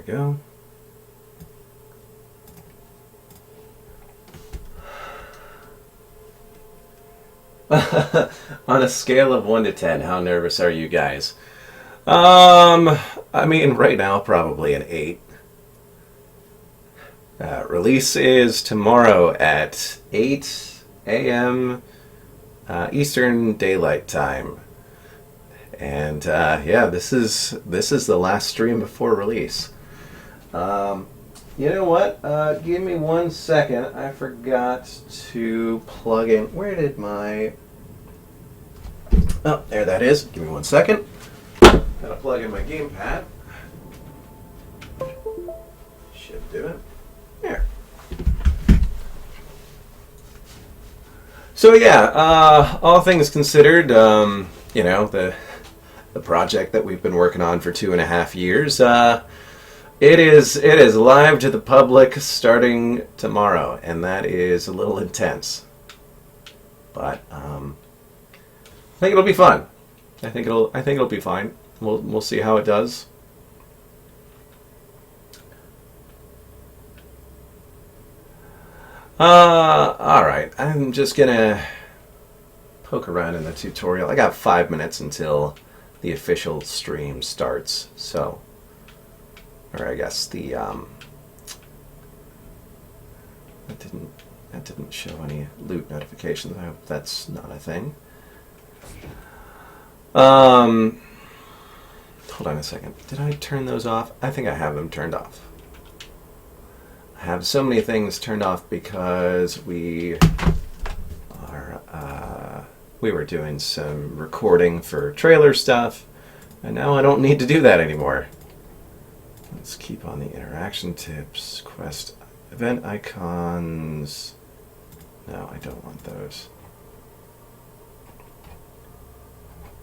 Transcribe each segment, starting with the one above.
we go. On a scale of 1 to 10, how nervous are you guys? I mean, right now, probably an 8. Release is tomorrow at 8 a.m. Eastern Daylight Time. And yeah, this is the last stream before release. You know what? Give me 1 second. I forgot to plug in. Where did my... Oh, there that is. Give me 1 second. Gotta plug in my gamepad. Should do it. There. So yeah, all things considered, you know, the project that we've been working on for 2.5 years, it is live to the public starting tomorrow, and that is a little intense. But I think it'll be fun. I think it'll be fine. We'll see how it does. All right. I'm just gonna poke around in the tutorial. I got 5 minutes until the official stream starts. So, or I guess the that didn't show any loot notifications. I hope that's not a thing. Hold on a second. Did I turn those off? I think I have them turned off. I have so many things turned off because we were doing some recording for trailer stuff, and now I don't need to do that anymore. Let's keep on the interaction tips, quest, event icons. No, I don't want those.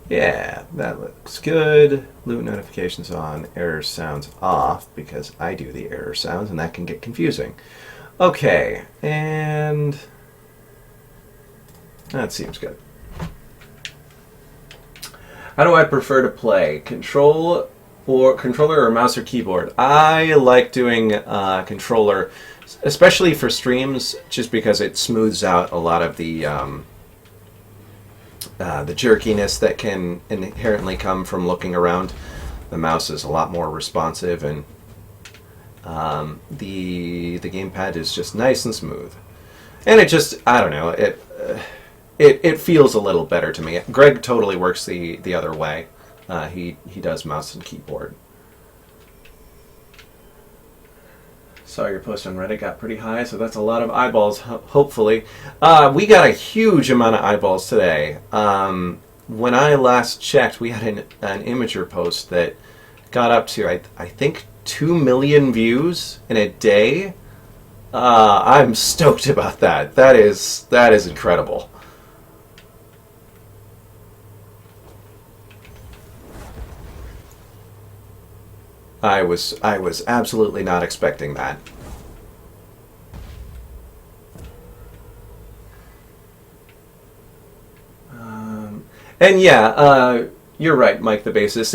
Yeah, that looks good. Loot notifications on, error sounds off, because I do the error sounds, and that can get confusing. Okay, and that seems good. How do I prefer to play? Controller or mouse or keyboard? I like doing controller, especially for streams, just because it smooths out a lot of the jerkiness that can inherently come from looking around. The mouse is a lot more responsive, and the gamepad is just nice and smooth. And it just, I don't know, it feels a little better to me. Greg totally works the other way. He does mouse and keyboard. Saw your post on Reddit got pretty high, so that's a lot of eyeballs, hopefully. We got a huge amount of eyeballs today. When I last checked, we had an Imager post that got up to, I think, 2 million views in a day. I'm stoked about that. That is incredible. I was absolutely not expecting that. And yeah, you're right, Mike the Bassist.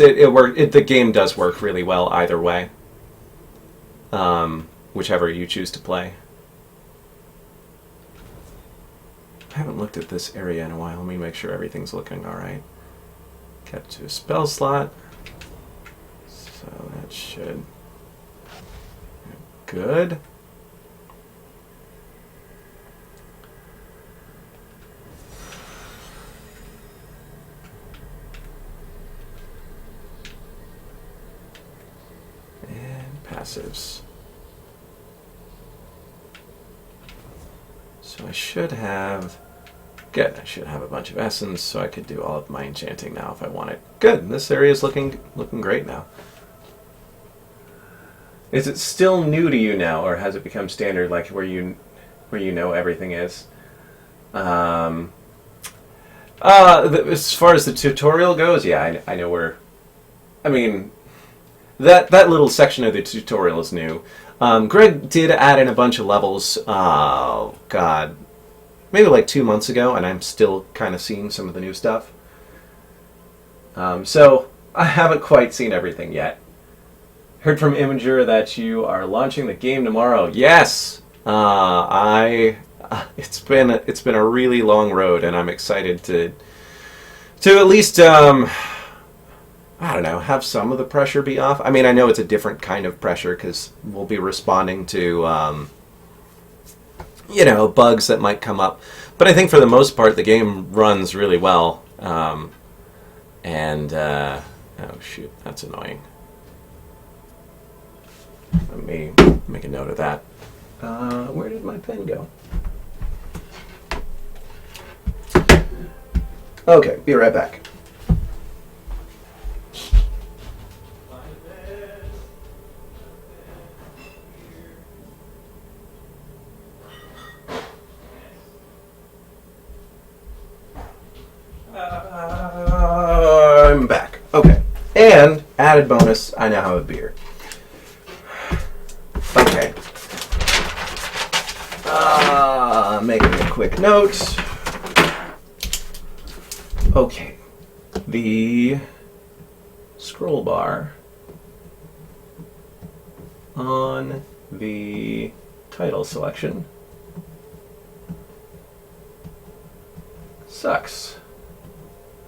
The game does work really well either way. Whichever you choose to play. I haven't looked at this area in a while. Let me make sure everything's looking alright. Kept to a spell slot. So that should... Good. And passives. So I should have... Good, I should have a bunch of essence, so I could do all of my enchanting now if I wanted. Good, this area is looking great now. Is it still new to you now, or has it become standard, like where you know everything is? As far as the tutorial goes, yeah, I know where. I mean, that little section of the tutorial is new. Greg did add in a bunch of levels. Oh God, maybe like 2 months ago, and I'm still kind of seeing some of the new stuff. So I haven't quite seen everything yet. Heard from Imager that you are launching the game tomorrow. Yes, it's been a really long road, and I'm excited to at least I don't know, have some of the pressure be off. I mean, I know it's a different kind of pressure because we'll be responding to you know, bugs that might come up. But I think for the most part, the game runs really well. Oh shoot, that's annoying. Let me make a note of that. Where did my pen go? Okay, be right back. I'm back. Okay. And, added bonus, I now have a beer. Okay. Making a quick note. Okay. The scroll bar on the title selection sucks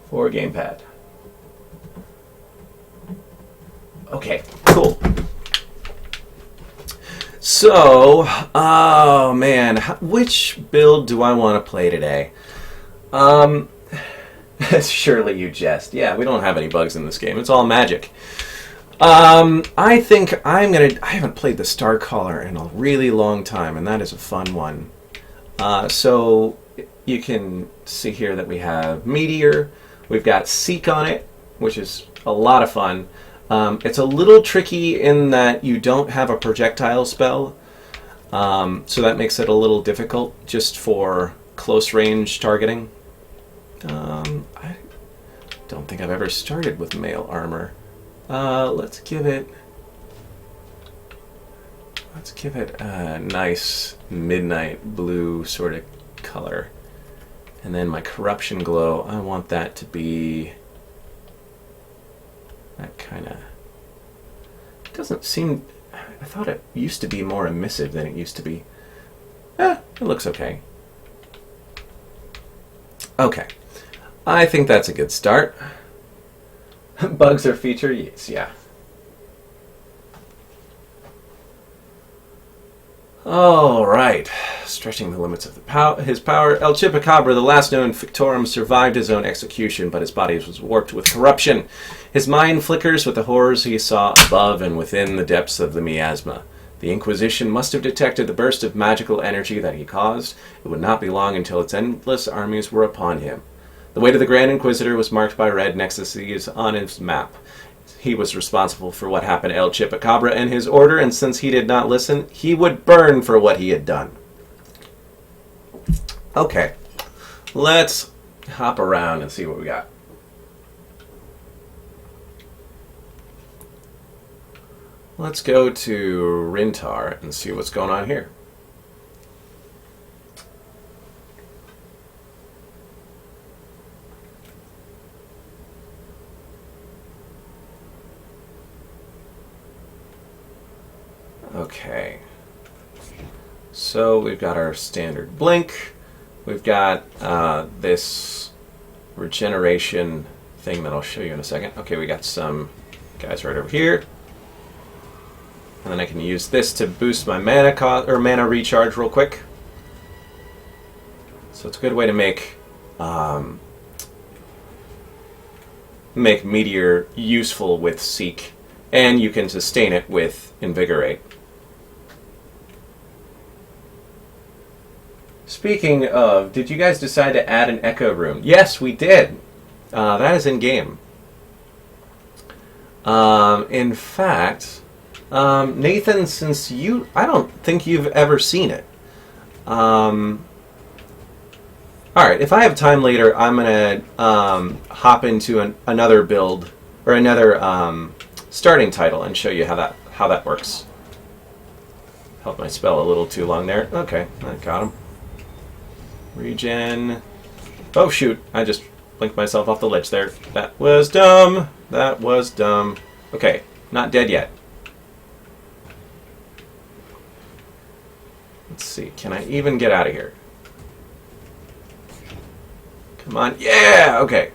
for gamepad. Okay, cool. So, oh man, which build do I want to play today? Surely you jest. Yeah, we don't have any bugs in this game. It's all magic. I think I haven't played the Starcaller in a really long time, and that is a fun one. So you can see here that we have Meteor. We've got Seek on it, which is a lot of fun. It's a little tricky in that you don't have a projectile spell, so that makes it a little difficult just for close range targeting. I don't think I've ever started with mail armor. Let's give it a nice midnight blue sort of color. And then my corruption glow, I want that to be that kind of... doesn't seem... I thought it used to be more emissive than it used to be. It looks okay. Okay. I think that's a good start. Bugs are feature? Yes, yeah. All right. Stretching the limits of his power, El Chupacabra, the last known Fictorum, survived his own execution, but his body was warped with corruption. His mind flickers with the horrors he saw above and within the depths of the miasma. The Inquisition must have detected the burst of magical energy that he caused. It would not be long until its endless armies were upon him. The way to the Grand Inquisitor was marked by red nexuses on his map. He was responsible for what happened to El Chupacabra and his order, and since he did not listen, he would burn for what he had done. Okay, let's hop around and see what we got. Let's go to Rintar and see what's going on here. Okay, so we've got our standard blink. We've got this regeneration thing that I'll show you in a second. Okay, we got some guys right over here. And then I can use this to boost my mana recharge real quick. So it's a good way to make Meteor useful with Seek, and you can sustain it with Invigorate. Speaking of, did you guys decide to add an Echo Room? Yes, we did. That is in game. In fact, Nathan, since I don't think you've ever seen it. Alright, if I have time later, I'm going to hop into another build, or another starting title, and show you how that works. Held my spell a little too long there. Okay, I got him. Regen. Oh shoot, I just blinked myself off the ledge there. That was dumb. That was dumb. Okay, not dead yet. Let's see. Can I even get out of here? Come on. Yeah! Okay.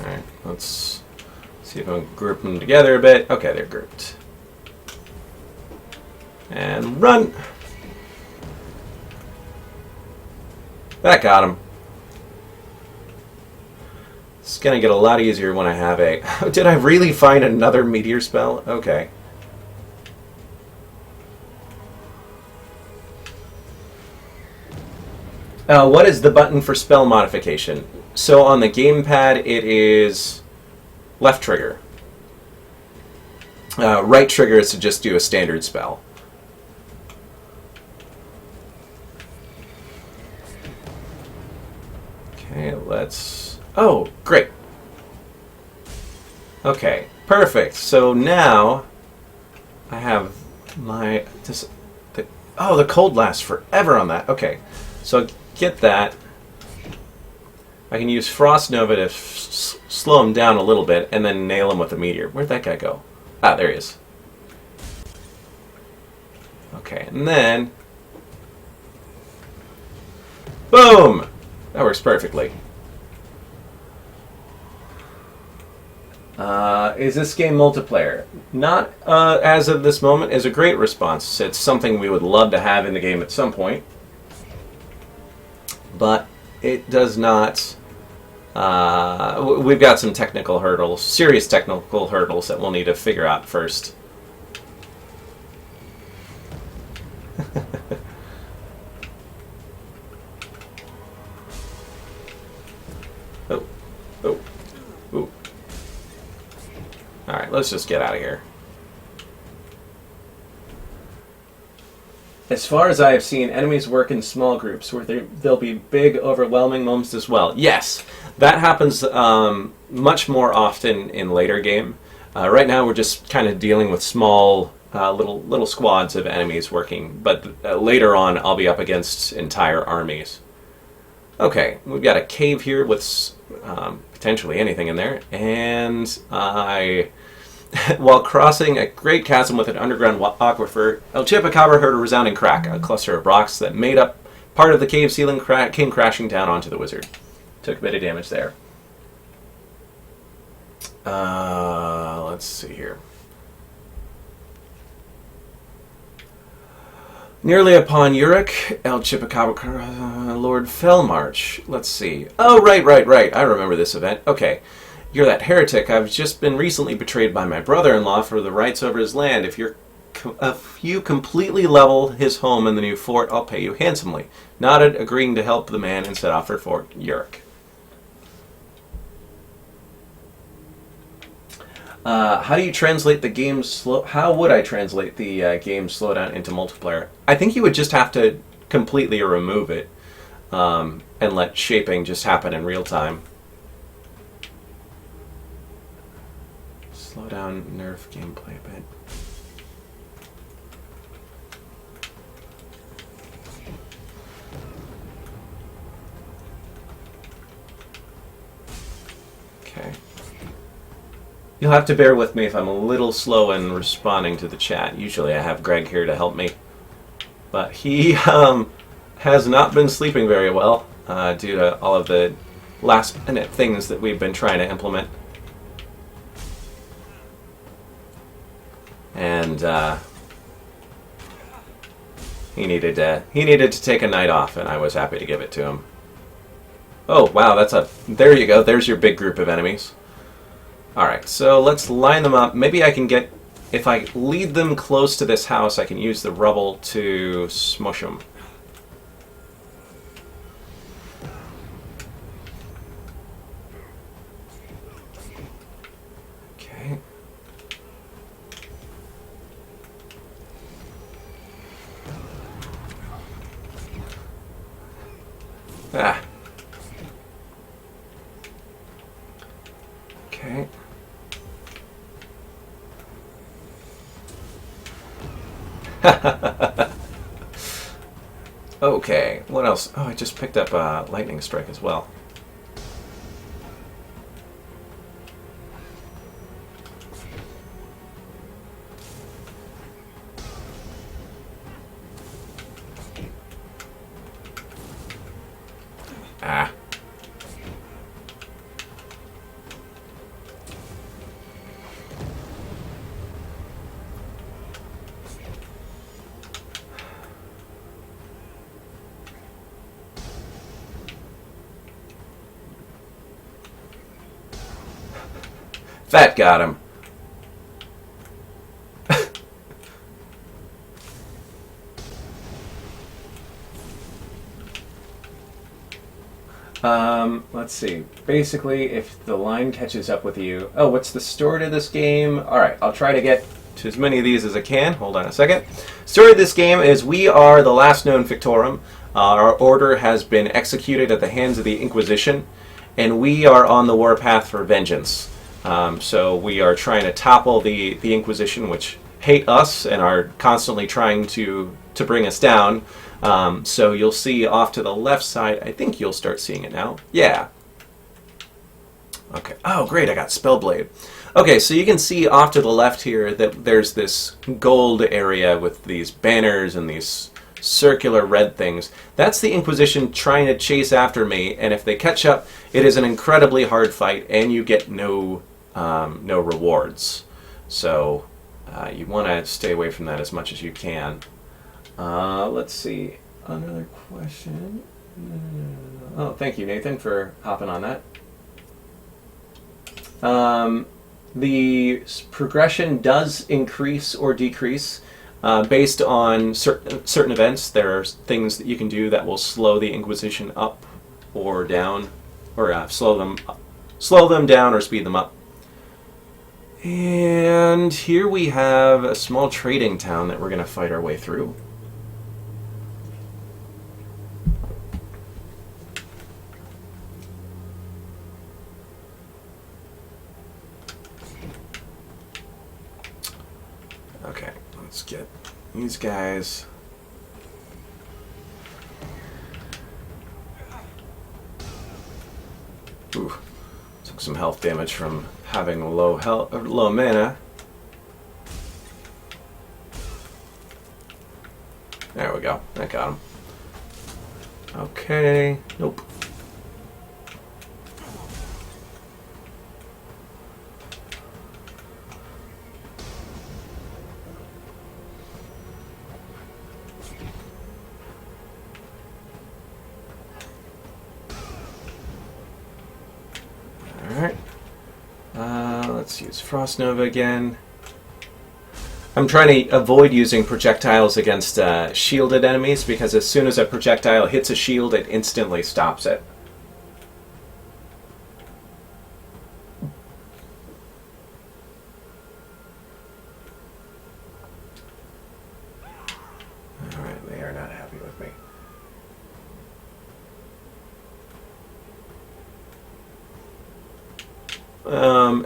Alright, let's see if I can group them together a bit. Okay, they're grouped. And run! That got him. It's going to get a lot easier when I have a... Did I really find another meteor spell? Okay. What is the button for spell modification? So on the gamepad, it is left trigger. Right trigger is to just do a standard spell. Okay, let's... Oh, great. Okay, perfect. So now I have my... the cold lasts forever on that. Okay, so get that. I can use Frost Nova to slow him down a little bit and then nail him with a meteor. Where'd that guy go? Ah, there he is. Okay, and then... Boom! That works perfectly. Is this game multiplayer? Not as of this moment is a great response. It's something we would love to have in the game at some point. But it does not... we've got some technical hurdles, serious technical hurdles that we'll need to figure out first. Oh. Oh. Ooh. Alright, let's just get out of here. As far as I have seen, enemies work in small groups where there'll be big, overwhelming moments as well. Yes, that happens much more often in later game. Right now we're just kind of dealing with small, little squads of enemies working, but later on I'll be up against entire armies. Okay, we've got a cave here with potentially anything in there, and while crossing a great chasm with an underground aquifer, El Chupacabra heard a resounding crack. A cluster of rocks that made up part of the cave ceiling came crashing down onto the wizard. Took a bit of damage there. Let's see here. Nearly upon Uruk, El Chupacabra, Lord Fellmarch. Let's see. Oh, right. I remember this event. Okay. You're that heretic. I've just been recently betrayed by my brother-in-law for the rights over his land. If you completely level his home in the new fort, I'll pay you handsomely. Nodded, agreeing to help the man, and set off for Fort Uruk. How do you translate the game How would I translate the game slowdown into multiplayer? I think you would just have to completely remove it and let shaping just happen in real time. Slow down, nerf gameplay a bit. Okay. You'll have to bear with me if I'm a little slow in responding to the chat. Usually I have Greg here to help me. But he has not been sleeping very well due to all of the last-minute things that we've been trying to implement. And he needed to take a night off, and I was happy to give it to him. Oh, wow, there you go. There's your big group of enemies. Alright, so let's line them up. Maybe I can get... If I lead them close to this house, I can use the rubble to smush them. Okay. Ah. Okay. Okay, what else? Oh, I just picked up Lightning Strike as well. That got him. Let's see. Basically, if the line catches up with you... Oh, what's the story to this game? Alright, I'll try to get to as many of these as I can. Hold on a second. Story of this game is we are the last known Fictorum. Our order has been executed at the hands of the Inquisition, and we are on the warpath for vengeance. So we are trying to topple the Inquisition, which hate us and are constantly trying to bring us down. So you'll see off to the left side, I think you'll start seeing it now. Yeah. Okay. Oh, great, I got Spellblade. Okay, so you can see off to the left here that there's this gold area with these banners and these circular red things. That's the Inquisition trying to chase after me, and if they catch up, it is an incredibly hard fight, and you get no rewards. So you want to stay away from that as much as you can. Let's see. Another question. Oh, thank you, Nathan, for hopping on that. The progression does increase or decrease based on certain events. There are things that you can do that will slow the Inquisition up or down, or slow them down or speed them up. And here we have a small trading town that we're going to fight our way through. Okay, let's get these guys. Ooh, took some health damage from having low mana. There we go. That got him. Okay. Nope. Alright. Let's use Frost Nova again. I'm trying to avoid using projectiles against shielded enemies, because as soon as a projectile hits a shield, it instantly stops it. Alright, they are not happy with me.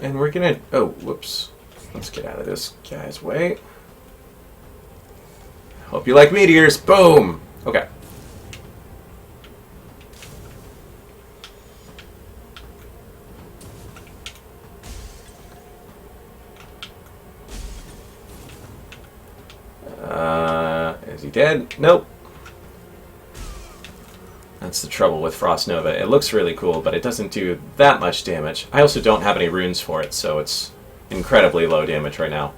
And we're gonna... Oh, whoops. Let's get out of this guy's way. Hope you like meteors. Boom! Okay. Is he dead? Nope. That's the trouble with Frost Nova. It looks really cool, but it doesn't do that much damage. I also don't have any runes for it, so it's incredibly low damage right now.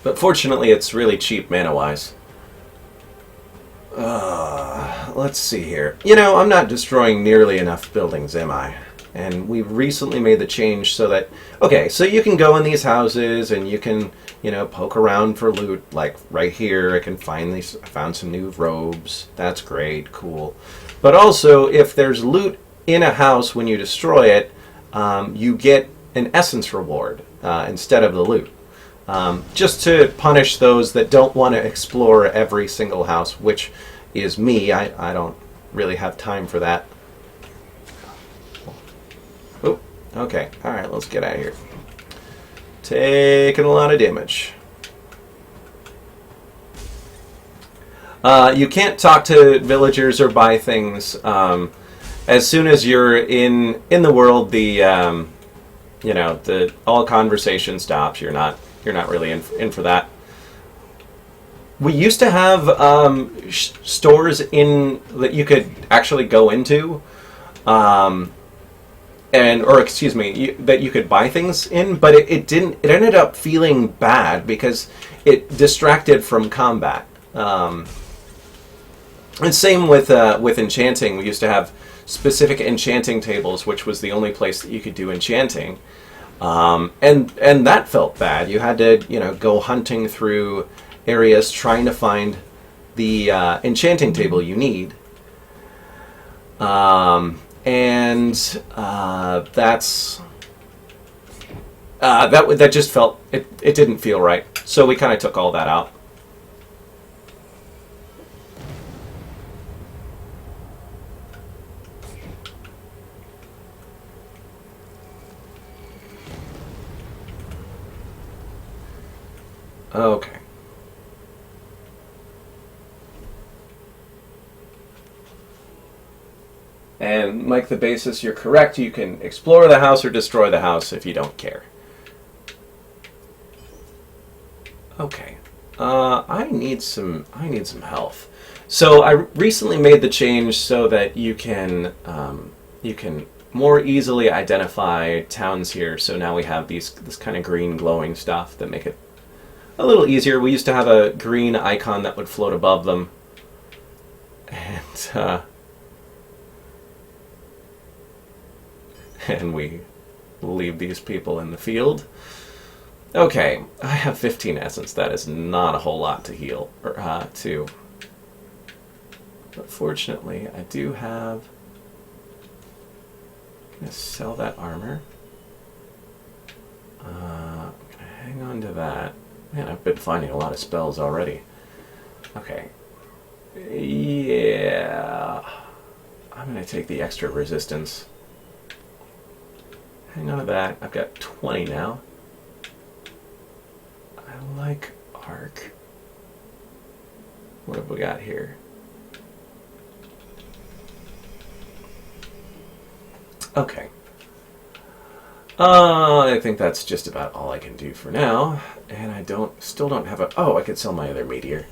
But fortunately, it's really cheap mana-wise. Let's see here. You know, I'm not destroying nearly enough buildings, am I? And we've recently made the change so that... Okay, so you can go in these houses and you can, you know, poke around for loot. Like right here, I can find these... I found some new robes. That's great, cool. But also, if there's loot in a house when you destroy it, you get an essence reward instead of the loot. Just to punish those that don't want to explore every single house, which is me. I don't really have time for that. Oh, okay. Alright, let's get out of here. Taking a lot of damage. You can't talk to villagers or buy things. As soon as you're in the world, the you know, all conversation stops. You're not really in for that. We used to have stores that you could actually go into, that you could buy things in, but it didn't. It ended up feeling bad because it distracted from combat. And same with enchanting. We used to have specific enchanting tables, which was the only place that you could do enchanting. And that felt bad. You had to, go hunting through areas trying to find the enchanting table you need. That's that just felt it didn't feel right. So we kind of took all that out. Okay. And Mike the Basis, you're correct. You can explore the house or destroy the house if you don't care. Okay. I need some health. So I recently made the change so that you can more easily identify towns here. So now we have this kind of green glowing stuff that make it a little easier. We used to have a green icon that would float above them, and we leave these people in the field. Okay, I have 15 essence. That is not a whole lot to heal or to. But fortunately, I do have. I'm gonna sell that armor. I'm gonna hang on to that. Man, I've been finding a lot of spells already. Okay. Yeah. I'm going to take the extra resistance. Hang on to that. I've got 20 now. I like arc. What have we got here? Okay. I think that's just about all I can do for now, and I still don't have a. Oh, I could sell my other meteor.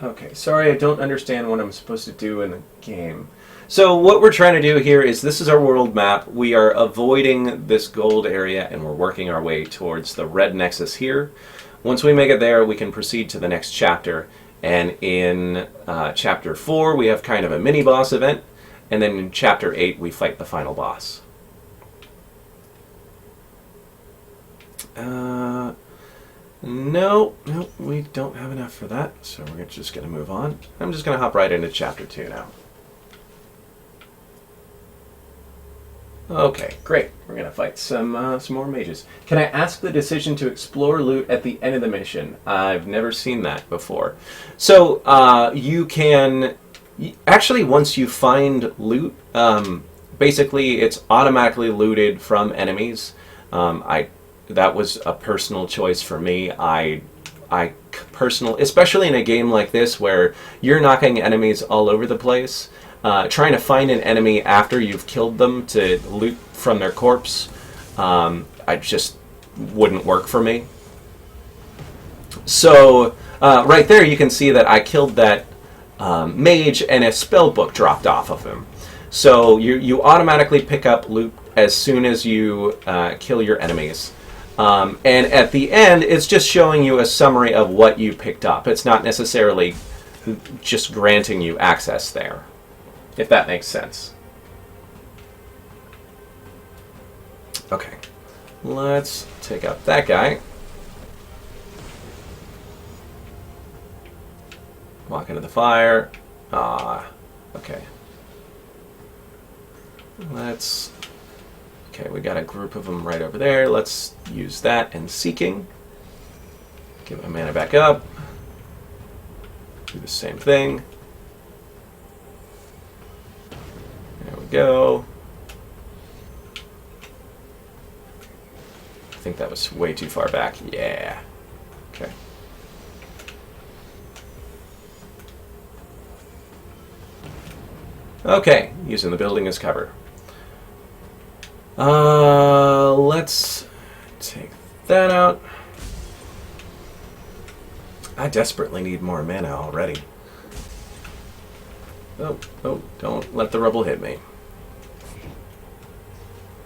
Okay, sorry, I don't understand what I'm supposed to do in the game. So what we're trying to do here is this is our world map. We are avoiding this gold area, and we're working our way towards the red nexus here. Once we make it there, we can proceed to the next chapter. And in chapter 4, we have kind of a mini boss event. And then in chapter 8, we fight the final boss. No, we don't have enough for that, so we're just going to move on. I'm just going to hop right into chapter 2 now. Okay, great. We're going to fight some more mages. Can I ask the decision to explore loot at the end of the mission? I've never seen that before. So you can... Actually, once you find loot, basically it's automatically looted from enemies. That was a personal choice for me. Especially in a game like this where you're knocking enemies all over the place, trying to find an enemy after you've killed them to loot from their corpse, I just wouldn't work for me. So right there you can see that I killed that mage, and a spell book dropped off of him. So you automatically pick up loot as soon as you kill your enemies. And at the end, it's just showing you a summary of what you picked up. It's not necessarily just granting you access there, if that makes sense. Okay, let's take out that guy. Walk into the fire. Okay. Okay, we got a group of them right over there. Let's use that and Seeking. Get my mana back up. Do the same thing. There we go. I think that was way too far back. Yeah. Okay. Okay, using the building as cover. Let's take that out. I desperately need more mana already. Oh, don't let the rubble hit me.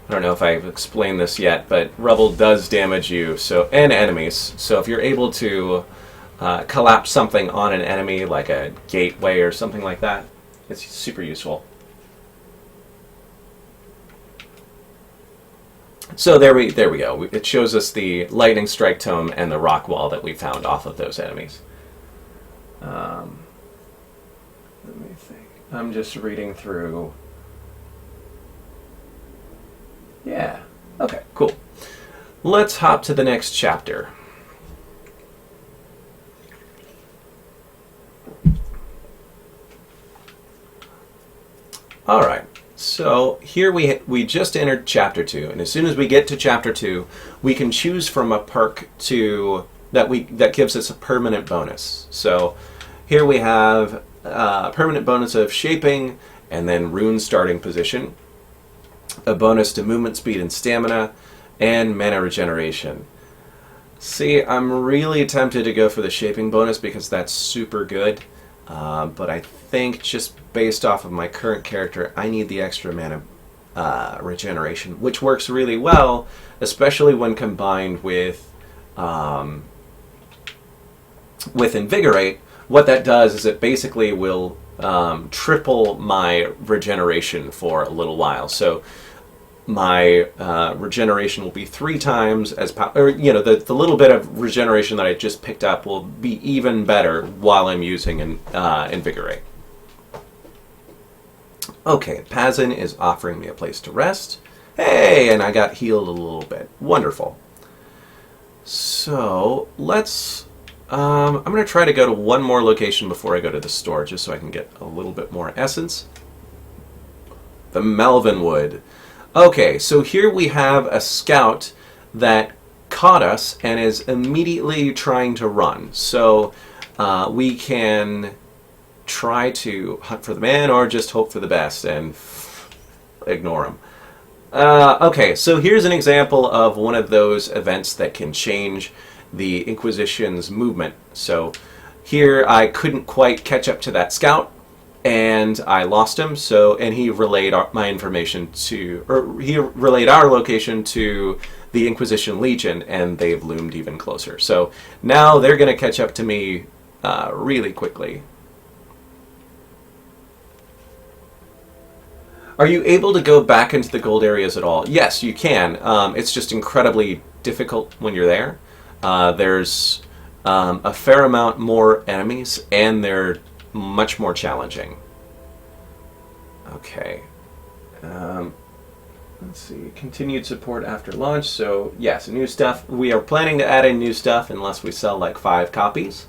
I don't know if I've explained this yet, but rubble does damage you, and enemies. So if you're able to collapse something on an enemy, like a gateway or something like that. It's super useful. So there we go. It shows us the lightning strike tome and the rock wall that we found off of those enemies. Let me think. I'm just reading through. Yeah. Okay, cool. Let's hop to the next chapter. All right. So here we just entered chapter 2, and as soon as we get to chapter 2, we can choose from a perk that gives us a permanent bonus. So here we have a permanent bonus of shaping, and then rune starting position, a bonus to movement speed and stamina, and mana regeneration. See, I'm really tempted to go for the shaping bonus because that's super good. But I think just based off of my current character, I need the extra mana regeneration, which works really well, especially when combined with Invigorate. What that does is it basically will triple my regeneration for a little while. So my regeneration will be 3 times as powerful. The little bit of regeneration that I just picked up will be even better while I'm using Invigorate. Okay, Pazin is offering me a place to rest. Hey, and I got healed a little bit. Wonderful. So let's. I'm going to try to go to one more location before I go to the store, just so I can get a little bit more essence. The Melvin Wood. Okay, so here we have a scout that caught us and is immediately trying to run. So we can try to hunt for the man or just hope for the best and ignore him. Okay, so here's an example of one of those events that can change the Inquisition's movement. So here I couldn't quite catch up to that scout, and I lost him. And he relayed my information to, or he relayed our location to the Inquisition Legion, and they've loomed even closer. So now they're going to catch up to me really quickly. Are you able to go back into the gold areas at all? Yes, you can. It's just incredibly difficult when you're there. There's a fair amount more enemies, and they're much more challenging. Okay. Let's see. Continued support after launch. So, yes, new stuff. We are planning to add in new stuff unless we sell like 5 copies.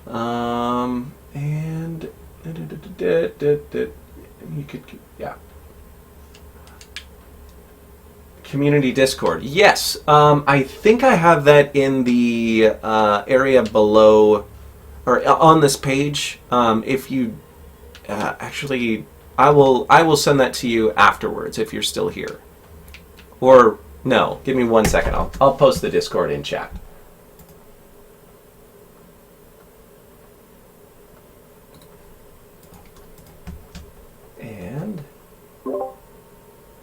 And you could, yeah. Community Discord. Yes, I think I have that in the area below, or on this page. If you actually, I will send that to you afterwards if you're still here. Or no, give me 1 second. I'll post the Discord in chat. And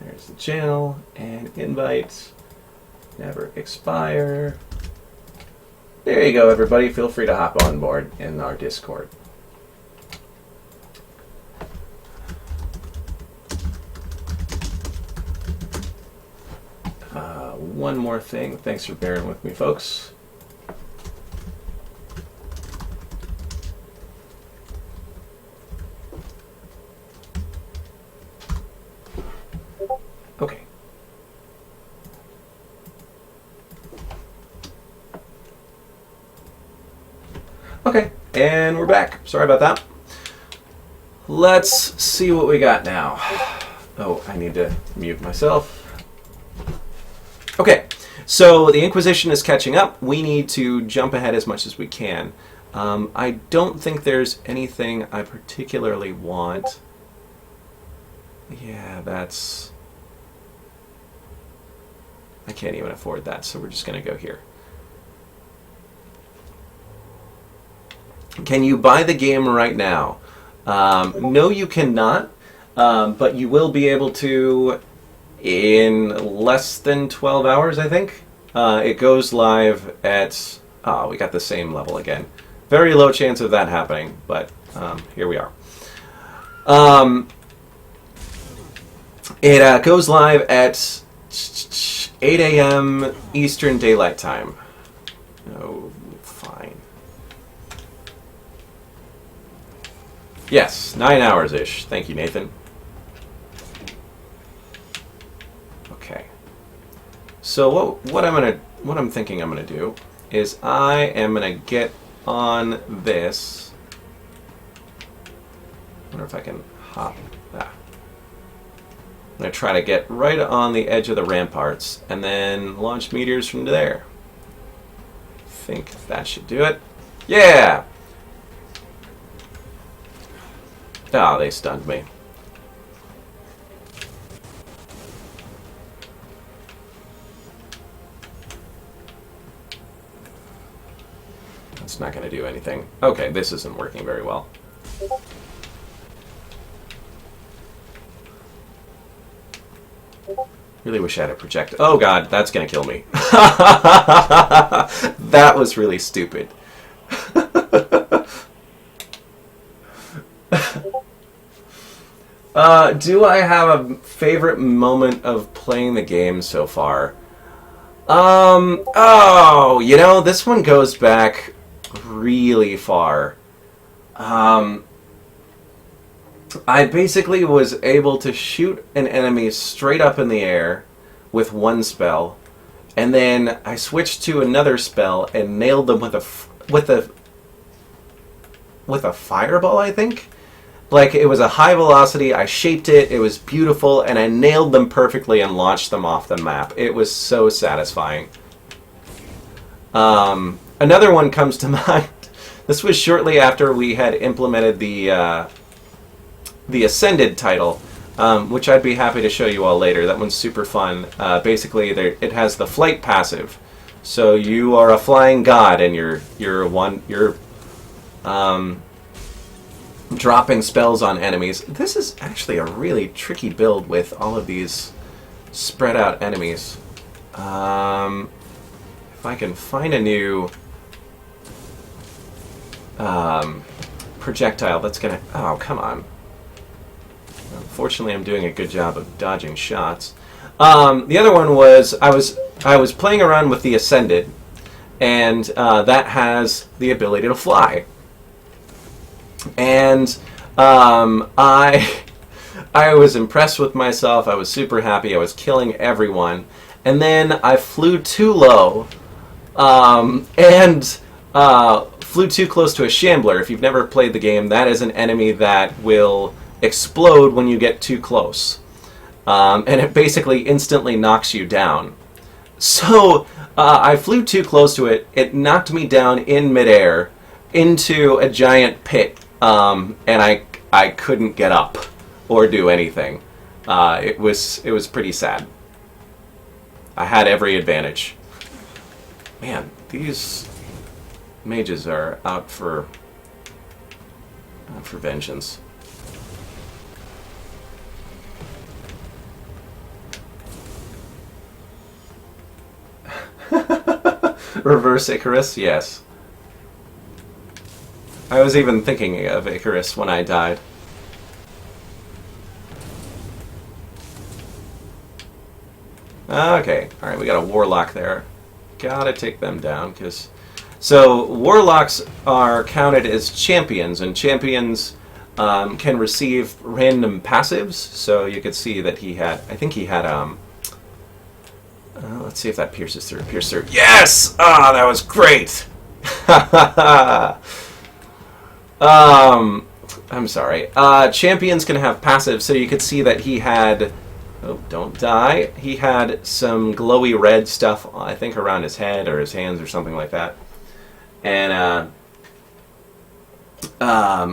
there's the channel, and invites never expire. There you go, everybody. Feel free to hop on board in our Discord. One more thing. Thanks for bearing with me, folks. Okay. Okay, and we're back. Sorry about that. Let's see what we got now. Oh, I need to mute myself. Okay, so the Inquisition is catching up. We need to jump ahead as much as we can. I don't think there's anything I particularly want. Yeah, that's... I can't even afford that, so we're just going to go here. Can you buy the game right now? No, you cannot, but you will be able to in less than 12 hours, I think. It goes live at Oh, we got the same level again. Very low chance of that happening, but here we are. It goes live at 8 a.m. Eastern Daylight Time. Oh, fine. Yes, 9 hours-ish. Thank you, Nathan. Okay. So what I'm thinking I'm gonna do is I am gonna get on this. Wonder if I can hop. Ah. I'm gonna try to get right on the edge of the ramparts and then launch meteors from there. I think that should do it. Yeah! Oh, they stunned me. That's not going to do anything. Okay, this isn't working very well. Really wish I had a projectile. Oh god, that's going to kill me. That was really stupid. Do I have a favorite moment of playing the game so far? Oh, you know, this one goes back really far. I basically was able to shoot an enemy straight up in the air with one spell, and then I switched to another spell and nailed them with a fireball, I think. Like, it was a high velocity, I shaped it, it was beautiful, and I nailed them perfectly and launched them off the map. It was so satisfying. Another one comes to mind. This was shortly after we had implemented the Ascended title, which I'd be happy to show you all later. That one's super fun. Basically, it has the flight passive. So you are a flying god, and you're dropping spells on enemies. This is actually a really tricky build with all of these spread out enemies. If I can find a new projectile that's gonna... Oh, come on. Unfortunately, I'm doing a good job of dodging shots. The other one was I was playing around with the Ascended, and that has the ability to fly. And I was impressed with myself. I was super happy. I was killing everyone. And then I flew too low and flew too close to a Shambler. If you've never played the game, that is an enemy that will explode when you get too close. And it basically instantly knocks you down. So I flew too close to it. It knocked me down in midair into a giant pit. And I couldn't get up or do anything. It was pretty sad. I had every advantage. Man, these mages are out for vengeance. Reverse Icarus, yes. I was even thinking of Icarus when I died. Okay, alright, we got a Warlock there. Gotta take them down, because... So, Warlocks are counted as champions, and champions can receive random passives, so you could see that he had... I think he had, let's see if that pierces through. Pierce through. Yes! Ah, that was great! I'm sorry. Champions can have passives, so you could see that he had... Oh, don't die. He had some glowy red stuff, I think, around his head or his hands or something like that. And,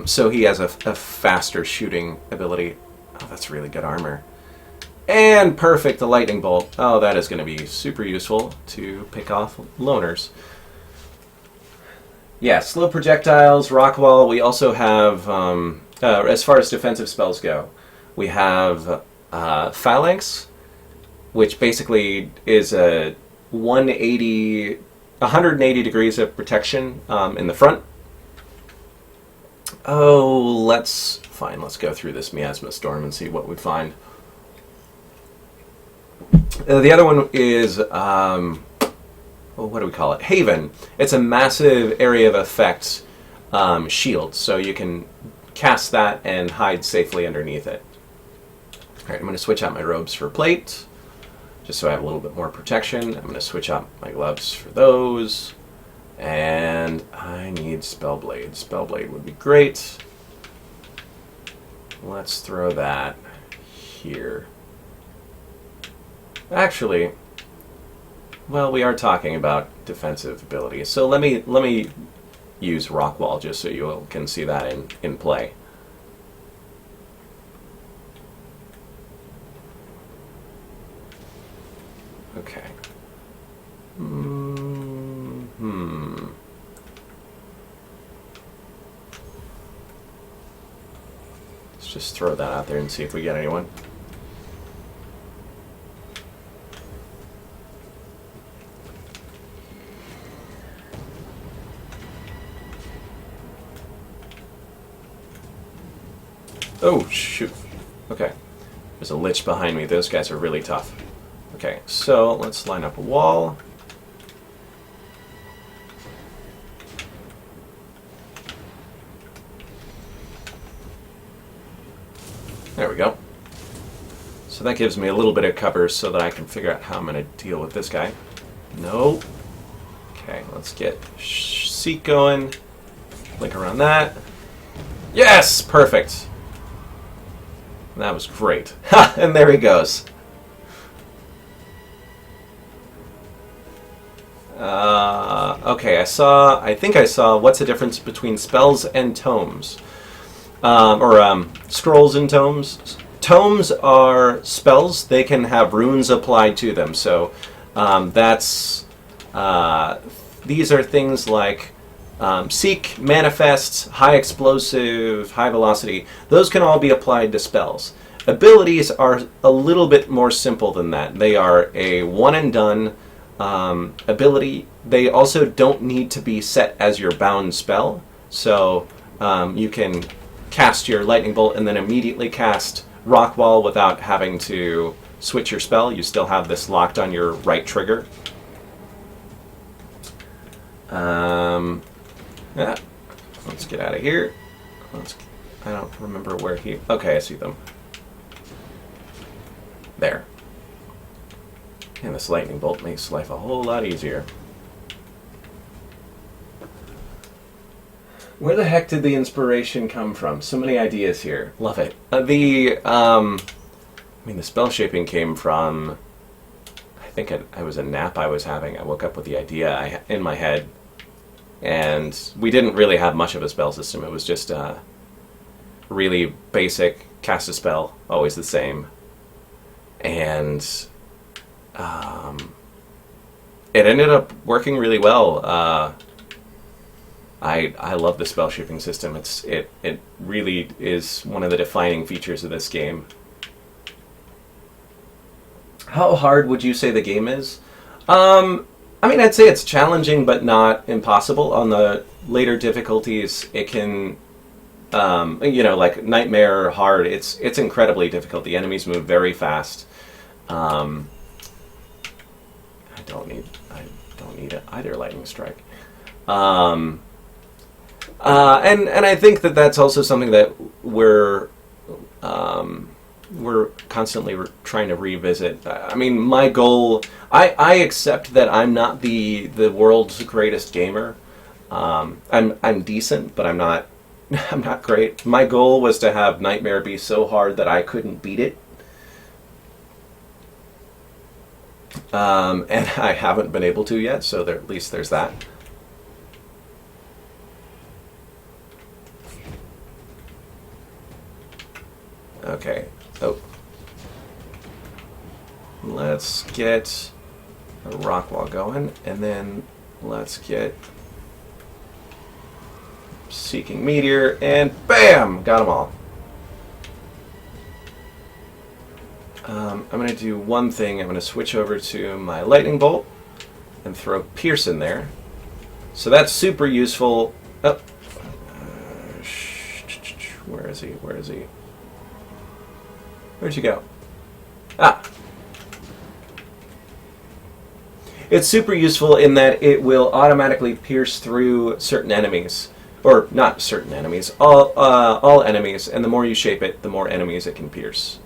so he has a faster shooting ability. Oh, that's really good armor. And perfect, the lightning bolt. Oh, that is going to be super useful to pick off loners. Yeah, slow projectiles, rock wall. We also have, as far as defensive spells go, we have Phalanx, which basically is a 180 180 degrees of protection in the front. Oh, let's go through this miasma storm and see what we find. The other one is, well, what do we call it? Haven. It's a massive area of effect shield, so you can cast that and hide safely underneath it. All right, I'm going to switch out my robes for plate, just so I have a little bit more protection. I'm going to switch out my gloves for those. And I need Spellblade. Spellblade would be great. Let's throw that here. Actually, well, we are talking about defensive abilities, so let me use Rockwall just so you all can see that in play. Okay. Let's just throw that out there and see if we get anyone. Oh, shoot. Okay. There's a lich behind me. Those guys are really tough. Okay, so let's line up a wall. There we go. So that gives me a little bit of cover so that I can figure out how I'm going to deal with this guy. No. Okay, let's get Seek going. Link around that. Yes! Perfect. That was great. Ha! And there he goes. Okay, I think I saw what's the difference between spells and tomes. Scrolls and tomes. Tomes are spells. They can have runes applied to them. So these are things like Seek, Manifest, High Explosive, High Velocity. Those can all be applied to spells. Abilities are a little bit more simple than that. They are a one and done ability. They also don't need to be set as your bound spell. So you can cast your Lightning Bolt and then immediately cast Rockwall without having to switch your spell. You still have this locked on your right trigger. Yeah. Let's get out of here. I don't remember where he... Okay, I see them. There. And this Lightning Bolt makes life a whole lot easier. Where the heck did the inspiration come from? So many ideas here. Love it. The spell shaping came from... I think it was a nap I was having. I woke up with the idea in my head. And we didn't really have much of a spell system. It was just really basic, cast a spell, always the same. And it ended up working really well. I love the spell shaping system. It really is one of the defining features of this game. How hard would you say the game is? I'd say it's challenging, but not impossible. On the later difficulties, it can, like Nightmare hard. It's incredibly difficult. The enemies move very fast. I don't need either Lightning Strike. And I think that's also something that we're constantly trying to revisit. My goal... I accept that I'm not the world's greatest gamer. I'm decent, but I'm not great. My goal was to have Nightmare be so hard that I couldn't beat it. And I haven't been able to yet, so at least there's that. Okay. Oh. Let's get a Rockwall going, and then let's get Seeking Meteor, and BAM! Got them all. I'm going to do one thing. I'm going to switch over to my Lightning Bolt, and throw Pierce in there. So that's super useful. Oh. Where is he? Where is he? Where'd you go? Ah. It's super useful in that it will automatically pierce through certain enemies. Or not certain enemies, all enemies, and the more you shape it, the more enemies it can pierce.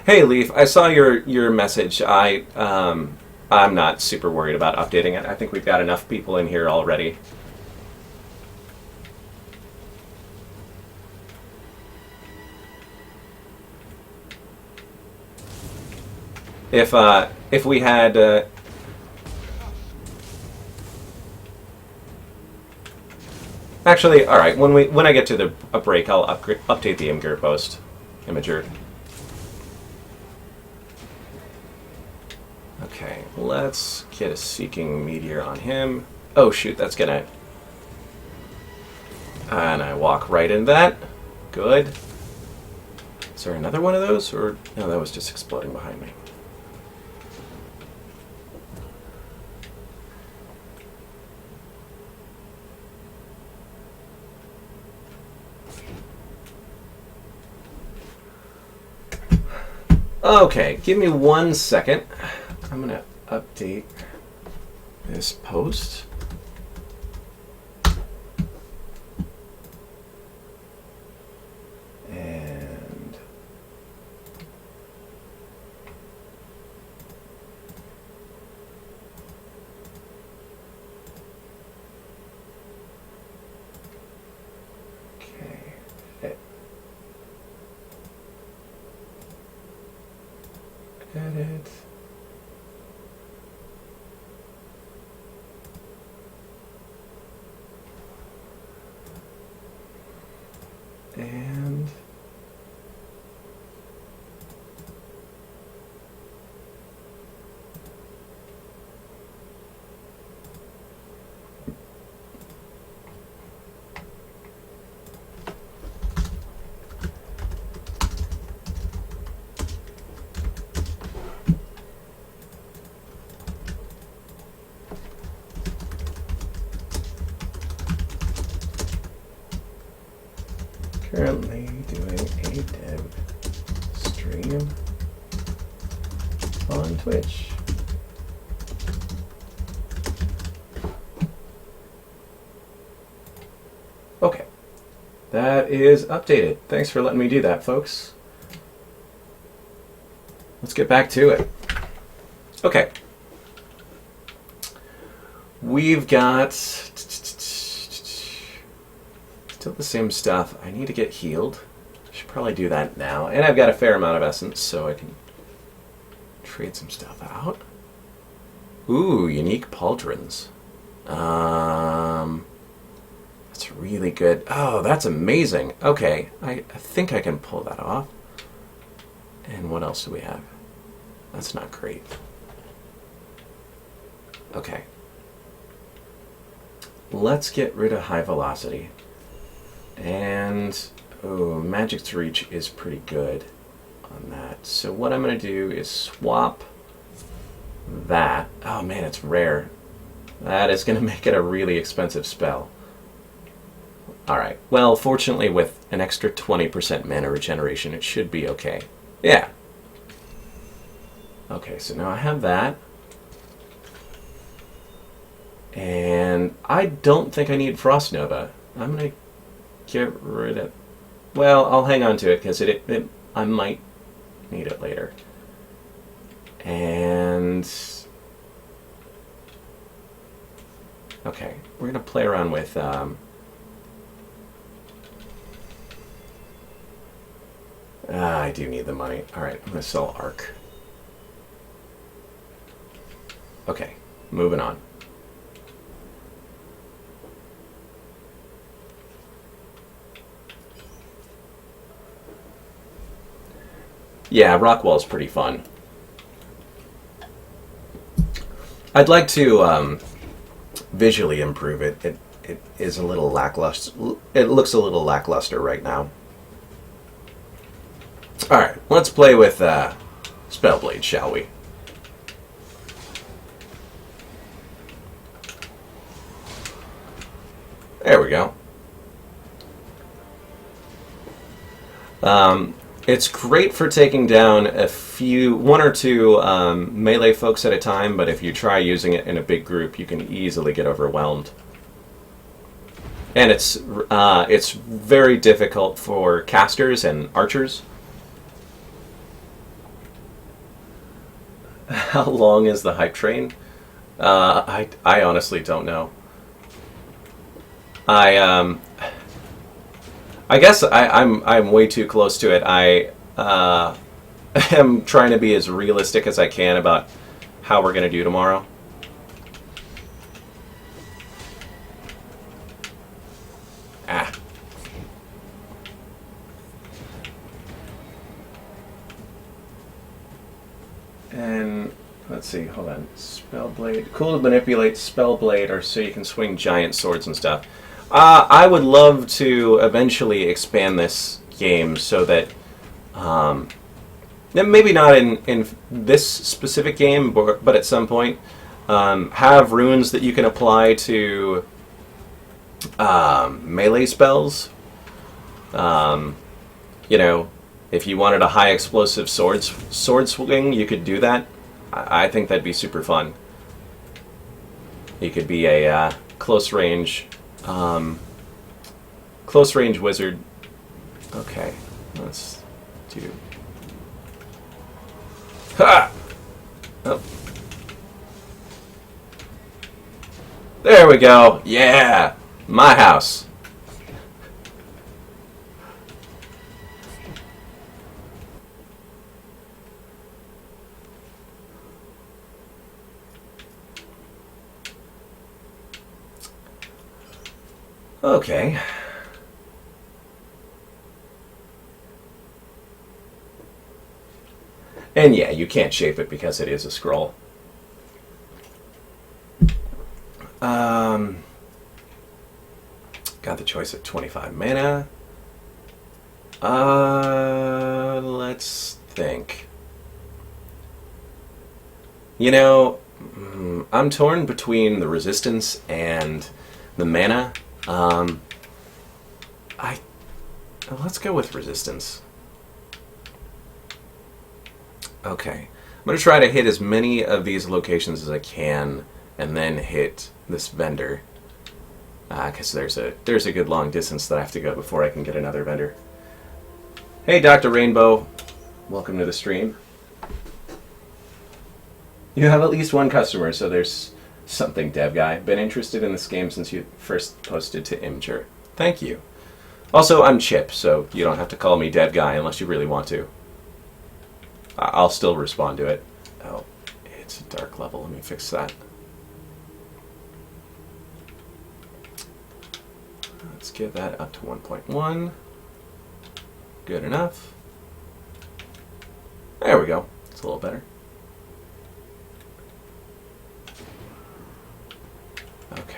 Hey Leaf, I saw your message. I'm not super worried about updating it. I think we've got enough people in here already. If we had actually, all right. When I get to a break, I'll update the Imgur post, Imager. Okay, let's get a Seeking Meteor on him. Oh shoot, that's gonna. And I walk right into that. Good. Is there another one of those, or no? That was just exploding behind me. Okay, give me 1 second. I'm going to update this post. And okay. Edit. And currently doing a dev stream on Twitch. Okay, that is updated. Thanks for letting me do that, folks. Let's get back to it. Okay. We've got still the same stuff. I need to get healed. I should probably do that now. And I've got a fair amount of essence, so I can trade some stuff out. Ooh, unique pauldrons. That's really good. Oh, that's amazing. Okay, I think I can pull that off. And what else do we have? That's not great. Okay. Let's get rid of high velocity. And, oh, Magic's Reach is pretty good on that. So what I'm going to do is swap that. Oh man, it's rare. That is going to make it a really expensive spell. Alright, well, fortunately with an extra 20% mana regeneration, it should be okay. Yeah. Okay, so now I have that. And I don't think I need Frost Nova. I'm going to get rid of... Well, I'll hang on to it because I might need it later. And... okay, we're going to play around with... I do need the money. Alright, I'm going to sell Arc. Okay, moving on. Yeah, Rockwall's pretty fun. I'd like to visually improve it. it is a little lackluster. It looks a little lackluster right now. All right, let's play with Spellblade, shall we? There we go. It's great for taking down one or two melee folks at a time, but if you try using it in a big group, you can easily get overwhelmed. And it's very difficult for casters and archers. How long is the hype train? I honestly don't know. I guess I'm way too close to it. I am trying to be as realistic as I can about how we're going to do tomorrow. Ah. And let's see, hold on. Spellblade. Cool to manipulate Spellblade, or so you can swing giant swords and stuff. I would love to eventually expand this game so that, maybe not in this specific game, but at some point, have runes that you can apply to melee spells. You know, if you wanted a high explosive sword swing, you could do that. I think that'd be super fun. You could be a close range wizard. Okay, let's do. Ha! Oh. There we go. Yeah, my house. Okay. And yeah, you can't shape it because it is a scroll. Got the choice of 25 mana. Let's think. You know, I'm torn between the resistance and the mana. Let's go with resistance. Okay. I'm going to try to hit as many of these locations as I can and then hit this vendor. Because there's a good long distance that I have to go before I can get another vendor. Hey, Dr. Rainbow. Welcome to the stream. You have at least one customer, so there's something, dev guy. Been interested in this game since you first posted to Imgur. Thank you. Also, I'm Chip, so you don't have to call me dev guy unless you really want to. I'll still respond to it. Oh, it's a dark level. Let me fix that. Let's get that up to 1.1. Good enough. There we go. It's a little better. Okay.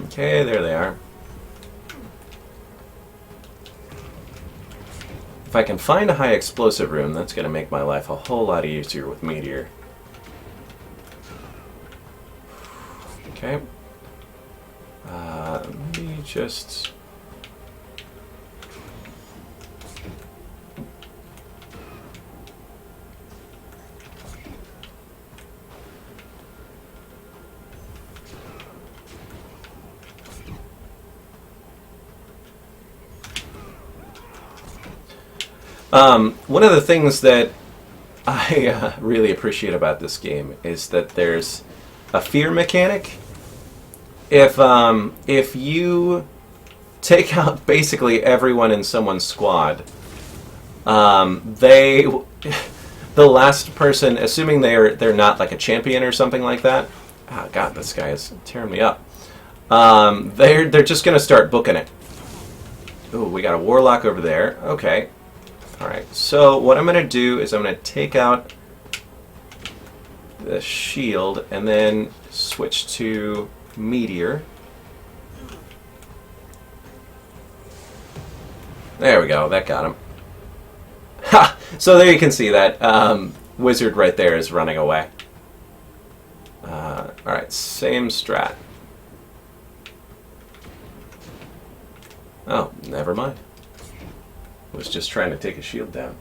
Okay, there they are. If I can find a high explosive rune, that's going to make my life a whole lot easier with Meteor. Okay. Let me just... one of the things that I really appreciate about this game is that there's a fear mechanic. If you take out basically everyone in someone's squad, the last person, assuming they're not like a champion or something like that. Oh God, this guy is tearing me up. They're just gonna start booking it. Oh, we got a warlock over there. Okay. Alright, so what I'm going to do is I'm going to take out the shield and then switch to meteor. There we go, that got him. Ha! So there you can see that wizard right there is running away. Alright, same strat. Oh, never mind. Was just trying to take a shield down.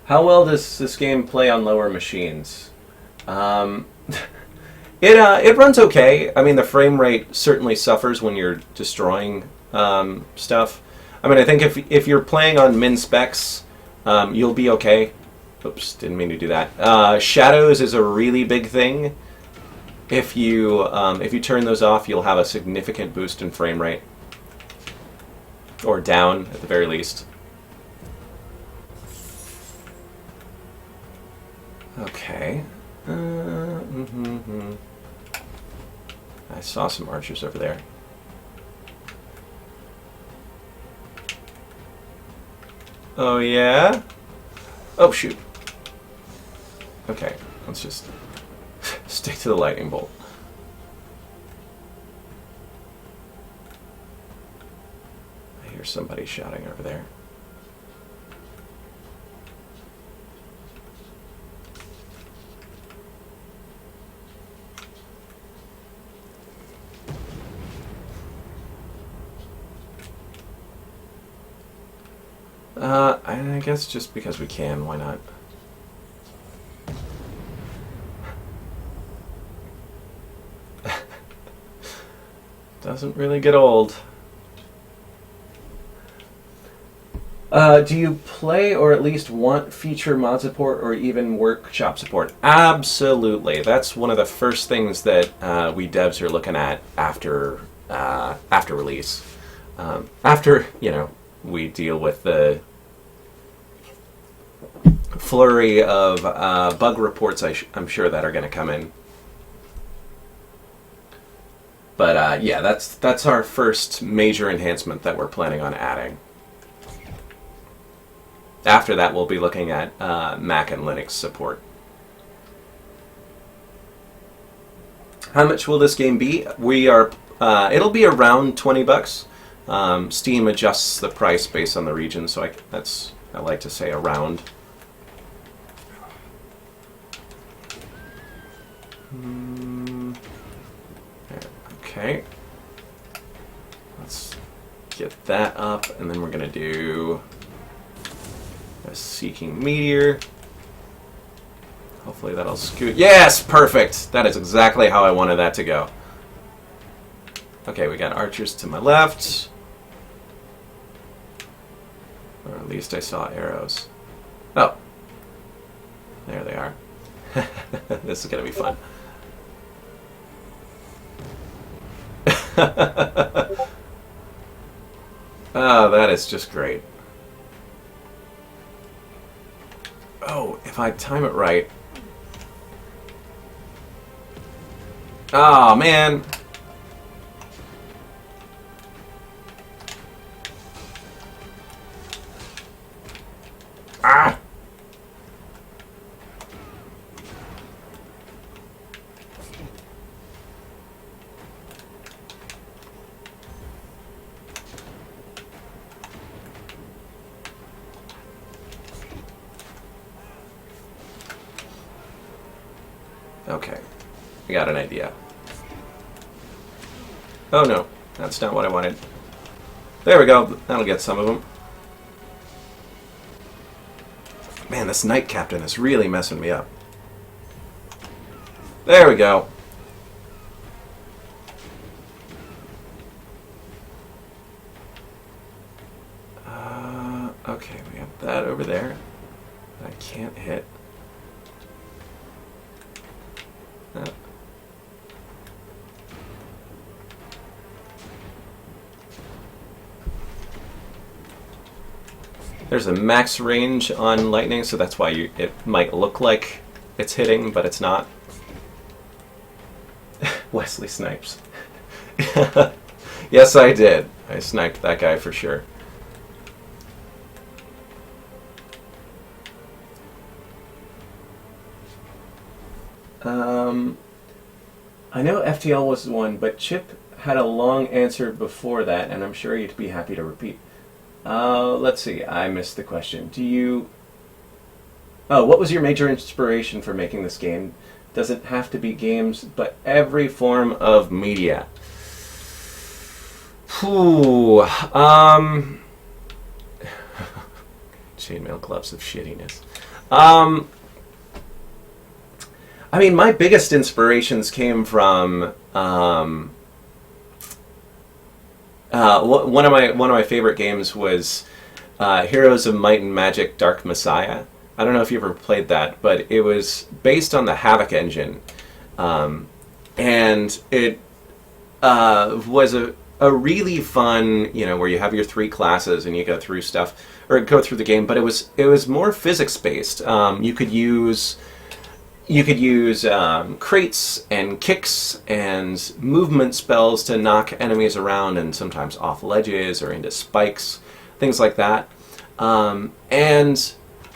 How well does this game play on lower machines? It runs okay. I mean, the frame rate certainly suffers when you're destroying stuff. I mean, I think if you're playing on min specs, you'll be okay. Oops, didn't mean to do that. Shadows is a really big thing. If you turn those off, you'll have a significant boost in frame rate, or down at the very least. Okay. I saw some archers over there. Oh yeah? Oh shoot. Okay, let's just stick to the lightning bolt. I hear somebody shouting over there. I guess just because we can, why not? Doesn't really get old. Do you play or at least want feature mod support or even workshop support? Absolutely. That's one of the first things that we devs are looking at after release. After, you know, we deal with the flurry of bug reports I'm sure that are going to come in. But yeah, that's our first major enhancement that we're planning on adding. After that, we'll be looking at Mac and Linux support. How much will this game be? It'll be around $20. Steam adjusts the price based on the region, so I like to say around. Okay. Let's get that up, and then we're going to do a Seeking Meteor. Hopefully that'll scoot. Yes! Perfect! That is exactly how I wanted that to go. Okay, we got archers to my left. Or at least I saw arrows. Oh. There they are. This is going to be fun. Oh, that is just great. Oh, if I time it right. Oh, man. Ah! Okay, I got an idea. Oh no, that's not what I wanted. There we go, that'll get some of them. Man, this Knight Captain is really messing me up. There we go. Okay, we have that over there. I can't hit. There's a max range on lightning, so that's why it might look like it's hitting, but it's not. Wesley snipes. Yes, I did. I sniped that guy for sure. I know FTL was one, but Chip had a long answer before that, and I'm sure you'd be happy to repeat. Let's see. I missed the question. Do you... Oh, what was your major inspiration for making this game? Doesn't have to be games, but every form of media. Whew. Chainmail gloves of shittiness. I mean, my biggest inspirations came from one of my favorite games was Heroes of Might and Magic: Dark Messiah. I don't know if you ever played that, but it was based on the Havoc engine, and it was a really fun, where you have your 3 classes and you go through stuff or go through the game. But it was more physics based. You could use crates and kicks and movement spells to knock enemies around and sometimes off ledges or into spikes, things like that.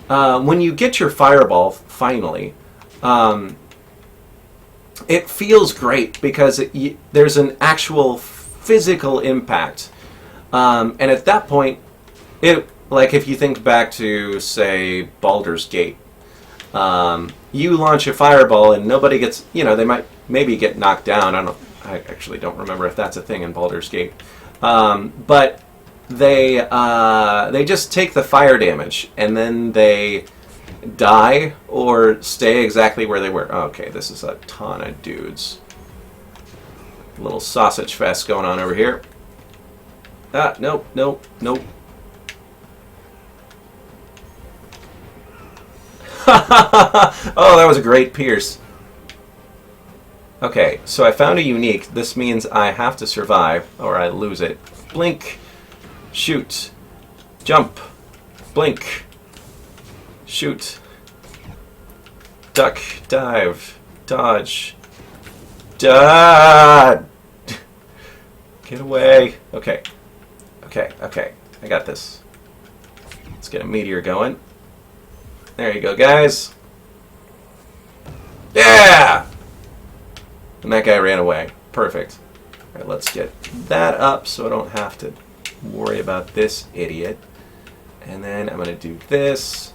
When you get your fireball, finally, it feels great because there's an actual physical impact. And at that point, if you think back to, say, Baldur's Gate, you launch a fireball and nobody gets, they might maybe get knocked down. I actually don't remember if that's a thing in Baldur's Gate. But they just take the fire damage and then they die or stay exactly where they were. Okay, this is a ton of dudes. Little sausage fest going on over here. Nope. Oh, that was a great pierce. Okay, so I found a unique. This means I have to survive or I lose it. Blink. Shoot. Jump. Blink. Shoot. Duck. Dive. Dodge. Get away. Okay. I got this. Let's get a meteor going. There you go, guys. Yeah! And that guy ran away. Perfect. All right, let's get that up so I don't have to worry about this idiot. And then I'm going to do this.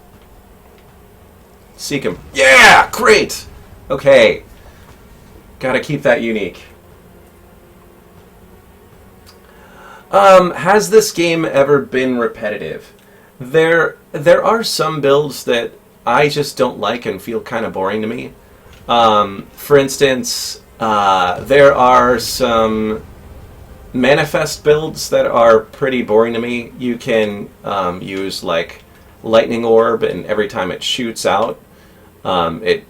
Seek him. Yeah! Great! Okay. Gotta keep that unique. Has this game ever been repetitive? There are some builds that I just don't like and feel kind of boring to me. For instance, there are some manifest builds that are pretty boring to me. You can use like lightning orb, and every time it shoots out, it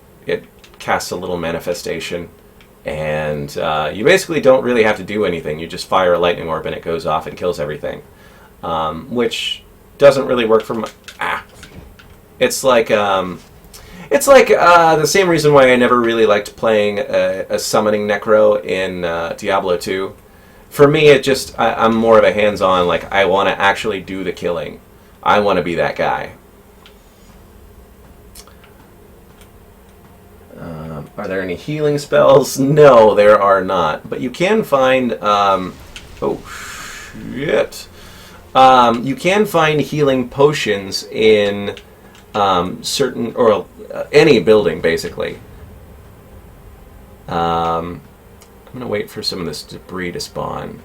casts a little manifestation. And you basically don't really have to do anything. You just fire a lightning orb and it goes off and kills everything. Which doesn't really work for my... It's like the same reason why I never really liked playing a summoning necro in Diablo 2. For me, I'm more of a hands-on, like, I want to actually do the killing. I want to be that guy. Are there any healing spells? No, there are not. But you can find... oh, shit. You can find healing potions in certain... or any building, basically. I'm going to wait for some of this debris to despawn.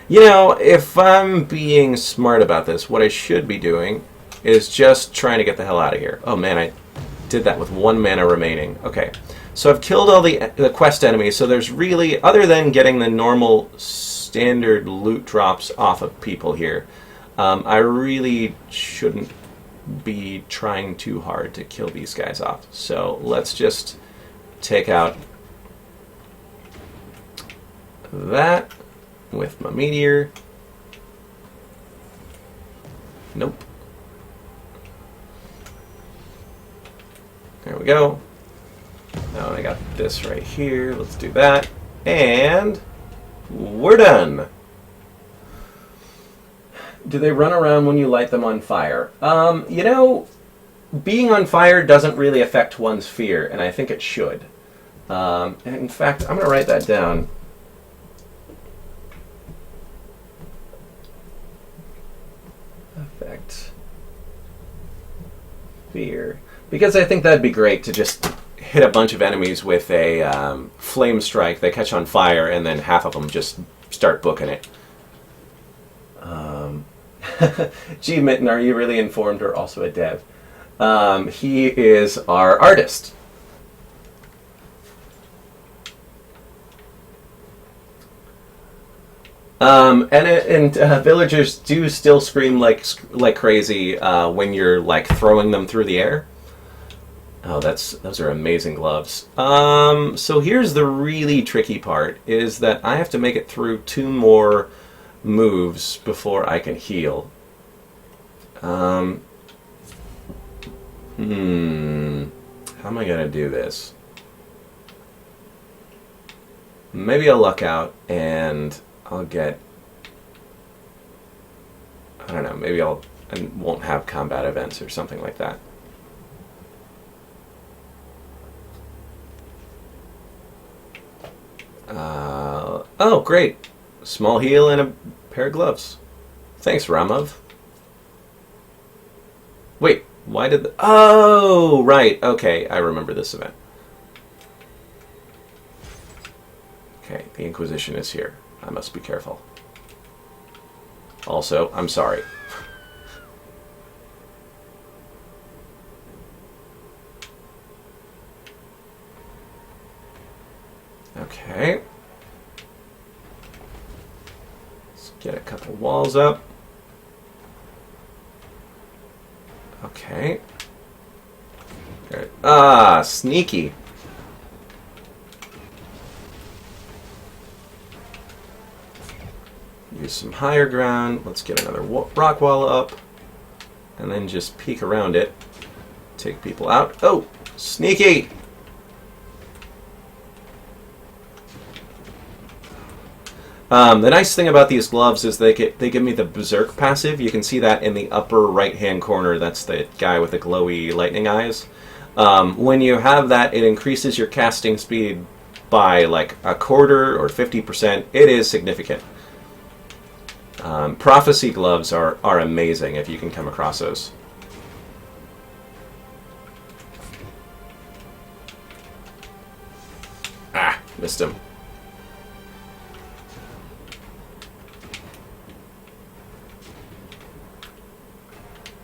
If I'm being smart about this, what I should be doing is just trying to get the hell out of here. Oh, man, I did that with 1 mana remaining. Okay, so I've killed all the quest enemies, so there's really, other than getting the normal standard loot drops off of people here, I really shouldn't be trying too hard to kill these guys off. So let's just take out that with my meteor. Nope. There we go. Now I got this right here. Let's do that. And we're done. Do they run around when you light them on fire? Being on fire doesn't really affect one's fear, and I think it should. And in fact, I'm going to write that down. Effect. Fear. Because I think that'd be great to just hit a bunch of enemies with a flame strike. They catch on fire, and then half of them just start booking it. G. Mitten, are you really informed or also a dev? He is our artist. And villagers do still scream like crazy when you're like throwing them through the air. Oh, those are amazing gloves. So here's the really tricky part: is that I have to make it through 2 more moves before I can heal. How am I gonna do this? Maybe I'll luck out and I'll get, I don't know, maybe I won't have combat events or something like that. Oh, great. Small heal and a pair of gloves. Thanks, Ramov. Wait, why did the... Oh, right. Okay, I remember this event. Okay, the Inquisition is here. I must be careful. Also, I'm sorry. Okay. Let's get a couple walls up. Okay. Good. Ah, sneaky. Use some higher ground. Let's get another rock wall up. And then just peek around it. Take people out. Oh, sneaky! The nice thing about these gloves is they give me the Berserk passive. You can see that in the upper right-hand corner. That's the guy with the glowy lightning eyes. When you have that, it increases your casting speed by like 1/4 or 50%. It is significant. Prophecy gloves are amazing if you can come across those. Ah, missed him.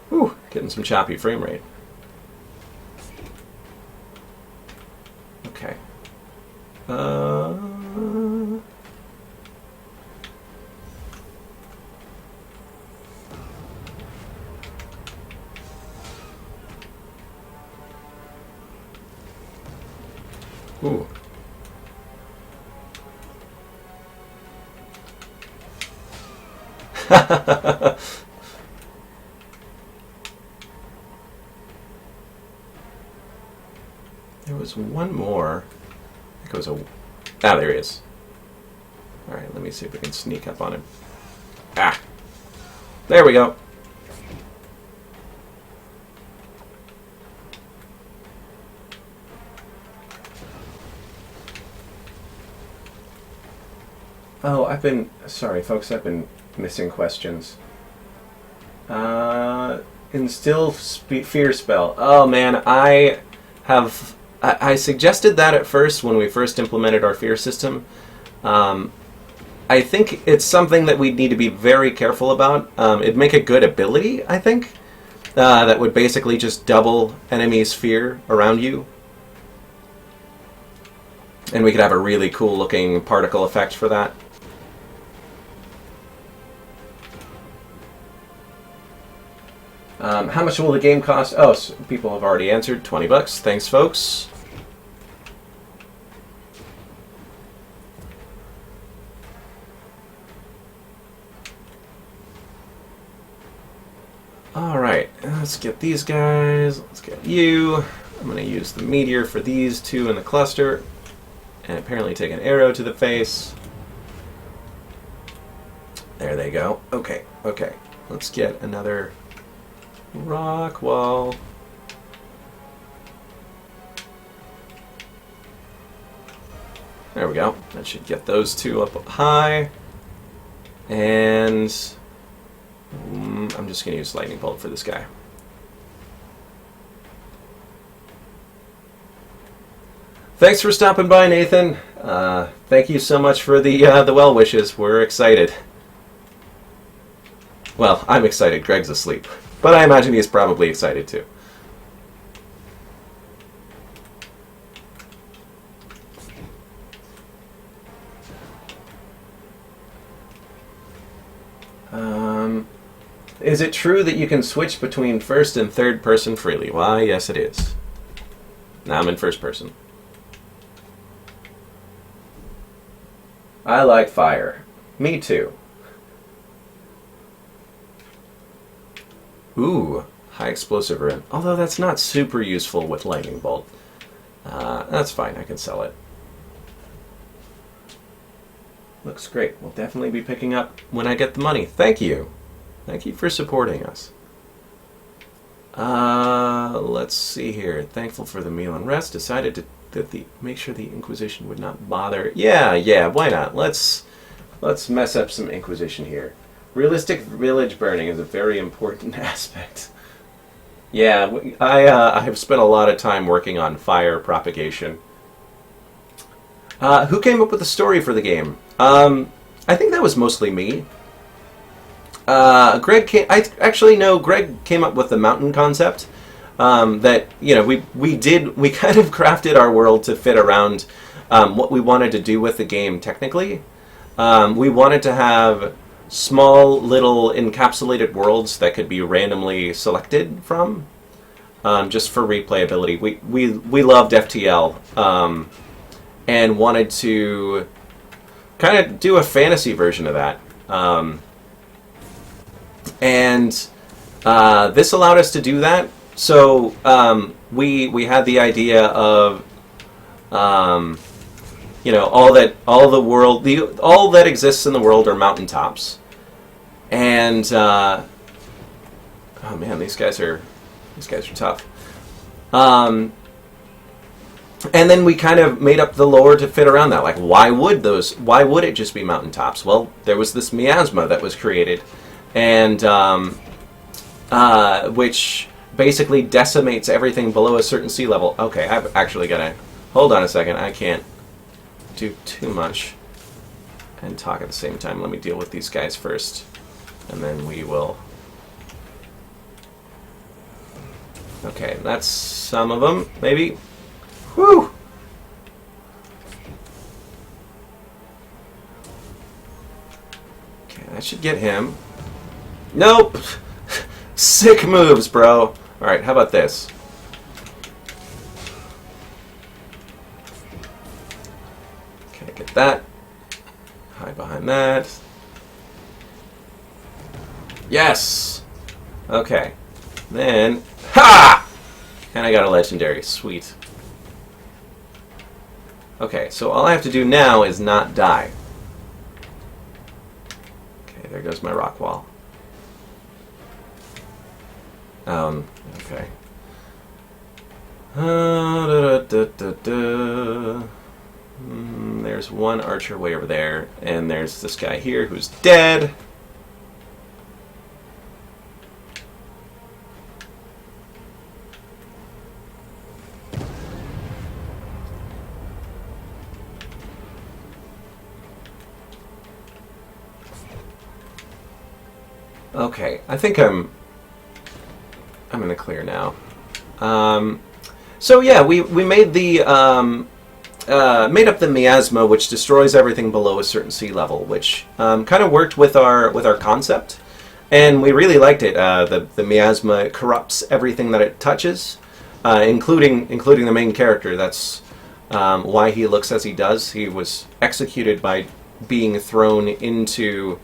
Whew, getting some choppy frame rate. Okay. Ooh. There was one more. I think it was a... Ah, there he is. Alright, let me see if we can sneak up on him. Ah! There we go. Oh, sorry folks, I've been missing questions. Instill fear spell. Oh man, I suggested that at first when we first implemented our fear system. I think it's something that we'd need to be very careful about. It'd make a good ability, I think, that would basically just double enemies' fear around you. And we could have a really cool looking particle effect for that. How much will the game cost? Oh, so people have already answered. $20. Thanks, folks. Alright, let's get these guys. Let's get you. I'm going to use the meteor for these 2 in the cluster. And apparently take an arrow to the face. There they go. Okay, okay. Let's get another rock wall. There we go. That should get those two up high. And I'm just going to use Lightning Bolt for this guy. Thanks for stopping by, Nathan. Thank you so much for the well wishes. We're excited. Well, I'm excited. Greg's asleep. But I imagine he's probably excited too. Is it true that you can switch between first and third person freely? Why, yes it is. Now I'm in first person. I like fire. Me too. Ooh, high explosive rune. Although that's not super useful with Lightning Bolt. That's fine, I can sell it. Looks great. We'll definitely be picking up when I get the money. Thank you. Thank you for supporting us. Let's see here. Thankful for the meal and rest. Decided to make sure the Inquisition would not bother. Yeah, why not? Let's mess up some Inquisition here. Realistic village burning is a very important aspect. Yeah, I have spent a lot of time working on fire propagation. Who came up with the story for the game? I think that was mostly me. Greg came up with the mountain concept. That, you know, we kind of crafted our world to fit around what we wanted to do with the game technically. We wanted to have small little encapsulated worlds that could be randomly selected from, just for replayability. We loved FTL, and wanted to kind of do a fantasy version of that. This allowed us to do that. So we had the idea of you know, all that exists in the world are mountaintops, and oh man, these guys are tough. And then we kind of made up the lore to fit around that. Like, why would it just be mountaintops? Well, there was this miasma that was created, and which basically decimates everything below a certain sea level. Okay, I've actually got to hold on a second. I can't do too much and talk at the same time. Let me deal with these guys first, and then we will. Okay, that's some of them, maybe. Whew! Okay, that should get him. Nope! Sick moves, bro. Alright, how about this? Okay, get that. Hide behind that. Yes! Okay. Then, ha! And I got a legendary. Sweet. Okay, so all I have to do now is not die. Okay, there goes my rock wall. Okay. There's one archer way over there, and there's this guy here who's dead. Okay, I think I'm in the clear now. So yeah, we made the made up the miasma, which destroys everything below a certain sea level, which kind of worked with our concept, and we really liked it. The miasma corrupts everything that it touches, including the main character. That's why he looks as he does. He was executed by being thrown into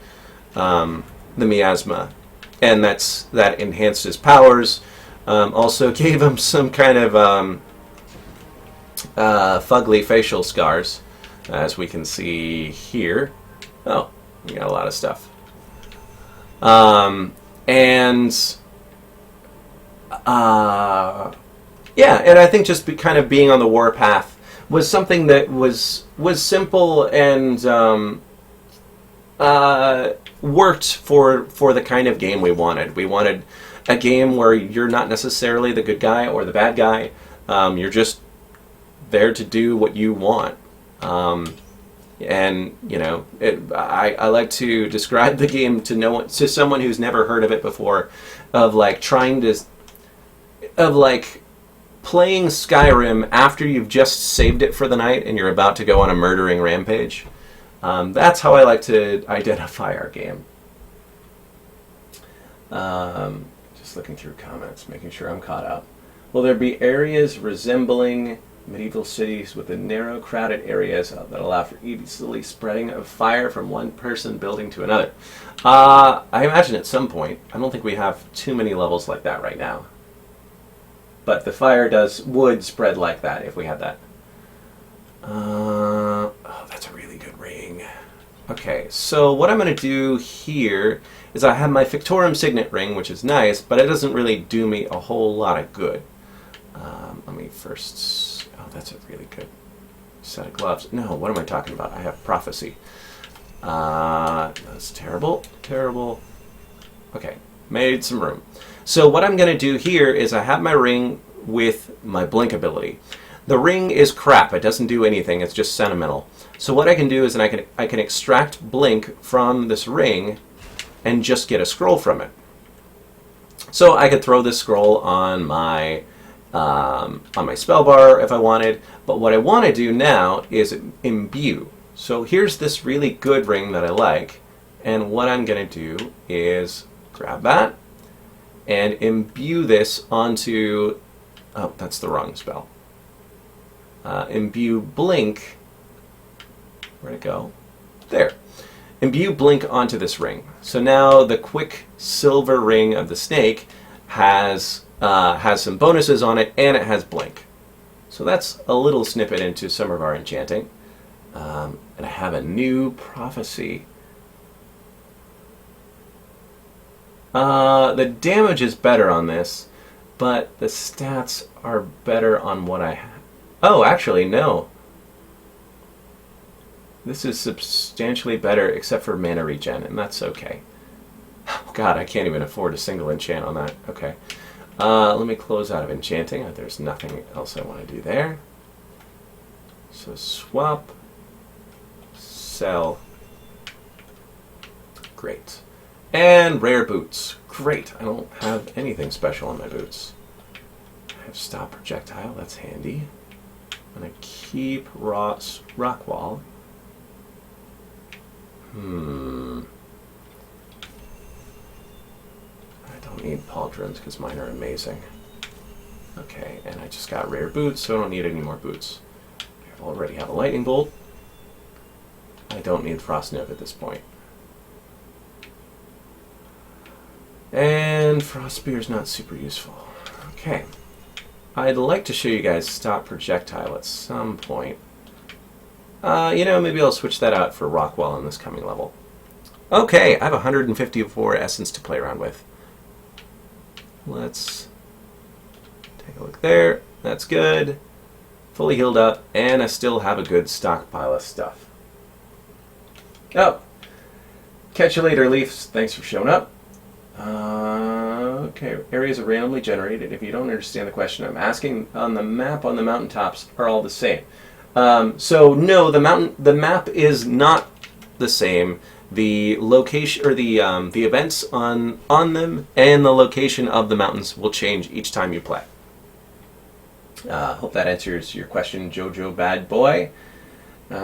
the miasma, and that enhanced his powers. Also gave him some kind of fugly facial scars, as we can see here. Oh, we got a lot of stuff. Yeah, and I think just kind of being on the warpath was something that was simple and worked for the kind of game we wanted. We wanted a game where you're not necessarily the good guy or the bad guy. You're just there to do what you want. And you know, I like to describe the game to someone who's never heard of it before, of like playing Skyrim after you've just saved it for the night and you're about to go on a murdering rampage. That's how I like to identify our game. Just looking through comments, making sure I'm caught up. Will there be areas resembling medieval cities with the narrow, crowded areas that allow for easily spreading of fire from one person building to another? I imagine at some point. I don't think we have too many levels like that right now. But the fire would spread like that if we had that. Oh, that's a really good ring. Okay, so what I'm going to do here is I have my Fictorum signet ring, which is nice, but it doesn't really do me a whole lot of good. Let me first... Oh, that's a really good set of gloves. No, what am I talking about? I have prophecy. That's terrible. Terrible. Okay, made some room. So what I'm going to do here is I have my ring with my blink ability. The ring is crap. It doesn't do anything. It's just sentimental. So what I can do is I can extract blink from this ring and just get a scroll from it. So I could throw this scroll on my spell bar if I wanted. But what I want to do now is imbue. So here's this really good ring that I like. And what I'm going to do is grab that and imbue this onto... Oh, that's the wrong spell. Imbue blink. Where'd it go? There. Imbue blink onto this ring. So now the quick silver ring of the snake has some bonuses on it, and it has blink. So that's a little snippet into some of our enchanting. And I have a new prophecy. The damage is better on this, but the stats are better on what I have. Oh, actually, no. This is substantially better except for mana regen, and that's okay. Oh god, I can't even afford a single enchant on that. Okay. Let me close out of enchanting. There's nothing else I want to do there. So swap. Sell. Great. And rare boots. Great. I don't have anything special on my boots. I have stop projectile. That's handy. I'm going to keep rock wall. I don't need pauldrons because mine are amazing. Okay, and I just got rare boots, so I don't need any more boots. I already have a lightning bolt. I don't need frost nib at this point. And frost spear is not super useful. Okay. I'd like to show you guys stop projectile at some point. You know, maybe I'll switch that out for Rockwell in this coming level. Okay, I have 154 essence to play around with. Let's take a look there. That's good. Fully healed up, and I still have a good stockpile of stuff. Oh, catch you later, Leafs. Thanks for showing up. Okay, areas are randomly generated. If you don't understand the question I'm asking, on the map on the mountaintops are all the same. So no, the map is not the same. The location or the events on them and the location of the mountains will change each time you play. Hope that answers your question, Jojo Bad Boy.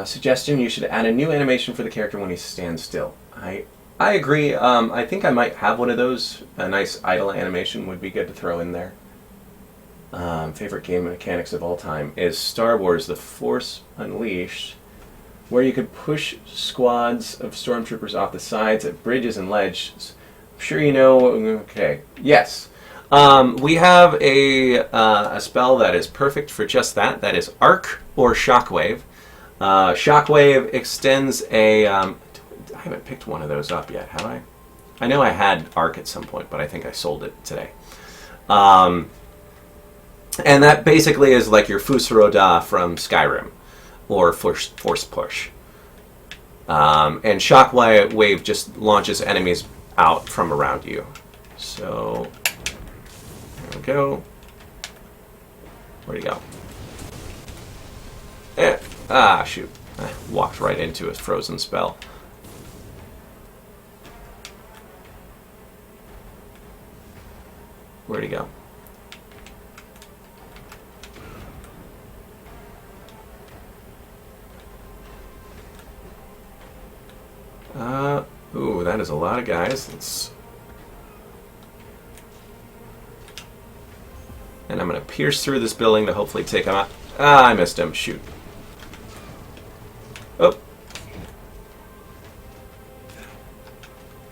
Suggestion: you should add a new animation for the character when he stands still. I agree. I think I might have one of those. A nice idle animation would be good to throw in there. Favorite game mechanics of all time is Star Wars: The Force Unleashed, where you could push squads of stormtroopers off the sides at bridges and ledges. I'm sure you know. Okay. Yes. We have a spell that is perfect for just that. That is Arc or Shockwave. Shockwave extends a... I haven't picked one of those up yet, have I? I know I had Arc at some point, but I think I sold it today. And that basically is like your Fusaroda from Skyrim, or Force Push. And Shockwave just launches enemies out from around you. So, there we go. Where'd he go? Ah, shoot. I walked right into his frozen spell. Where'd he go? Ooh, that is a lot of guys. And I'm going to pierce through this building to hopefully take him out. Ah, I missed him. Shoot. Oh.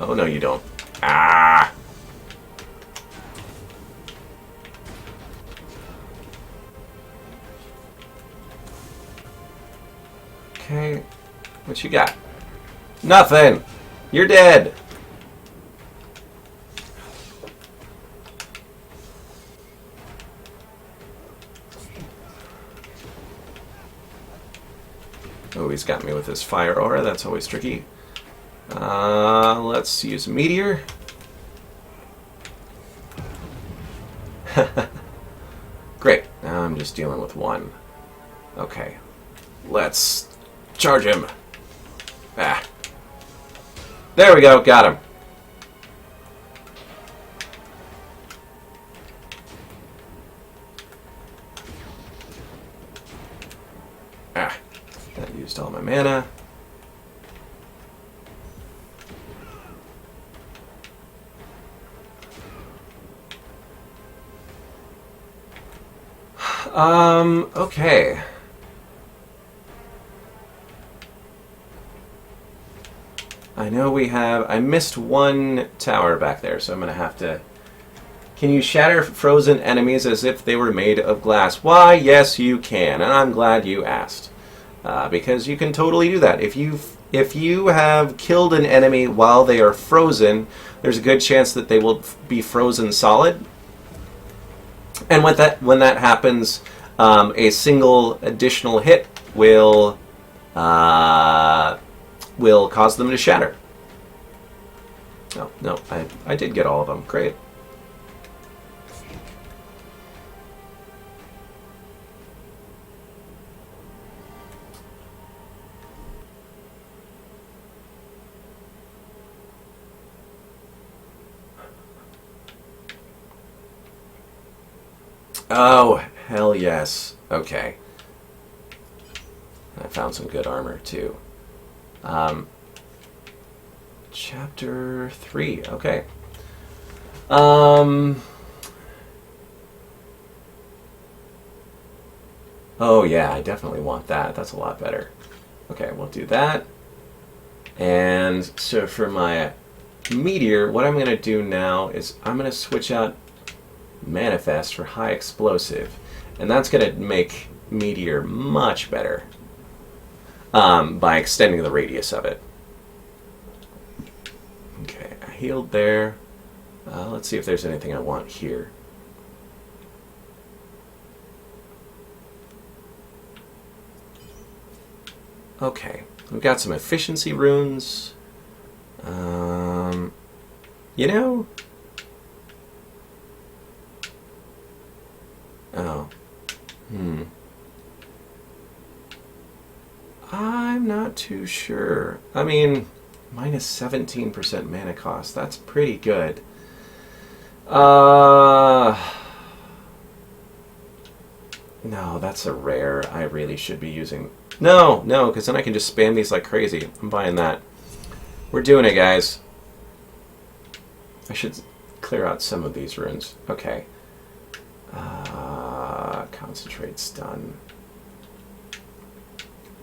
Oh, no, you don't. Ah! Okay. What you got? Nothing! You're dead! Oh, he's got me with his fire aura. That's always tricky. Let's use a meteor. Great. Now I'm just dealing with one. Okay. Let's charge him. Ah. There we go. Got him. Ah. That used all my mana. Okay. I know we have... I missed one tower back there, so I'm going to have to... Can you shatter frozen enemies as if they were made of glass? Why, yes, you can, and I'm glad you asked. Because you can totally do that. If you have killed an enemy while they are frozen, there's a good chance that they will be frozen solid. And when that happens, a single additional hit will cause them to shatter. Oh, no, I did get all of them. Great. Oh, hell yes. Okay. I found some good armor, too. Chapter 3. Okay. Oh, yeah, I definitely want that. That's a lot better. Okay, we'll do that. And so for my meteor, what I'm going to do now is I'm going to switch out Manifest for high explosive, and that's going to make meteor much better by extending the radius of it. Okay, I healed there. Let's see if there's anything I want here. Okay, we've got some efficiency runes. You know... Oh. I'm not too sure. I mean, minus 17% mana cost. That's pretty good. No, that's a rare. I really should be using... No, because then I can just spam these like crazy. I'm buying that. We're doing it, guys. I should clear out some of these runes. Okay. Concentrate stun.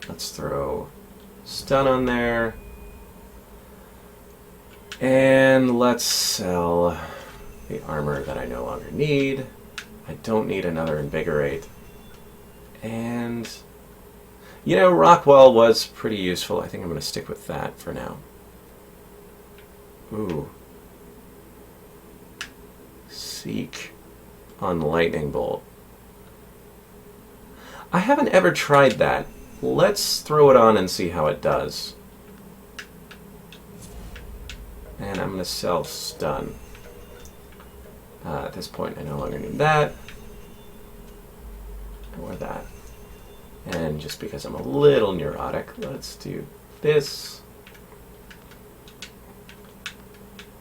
Let's throw stun on there. And let's sell the armor that I no longer need. I don't need another invigorate. And, you know, Rockwell was pretty useful. I think I'm going to stick with that for now. Ooh. Seek on Lightning Bolt. I haven't ever tried that. Let's throw it on and see how it does. And I'm going to sell stun. At this point, I no longer need that. Or that. And just because I'm a little neurotic, let's do this.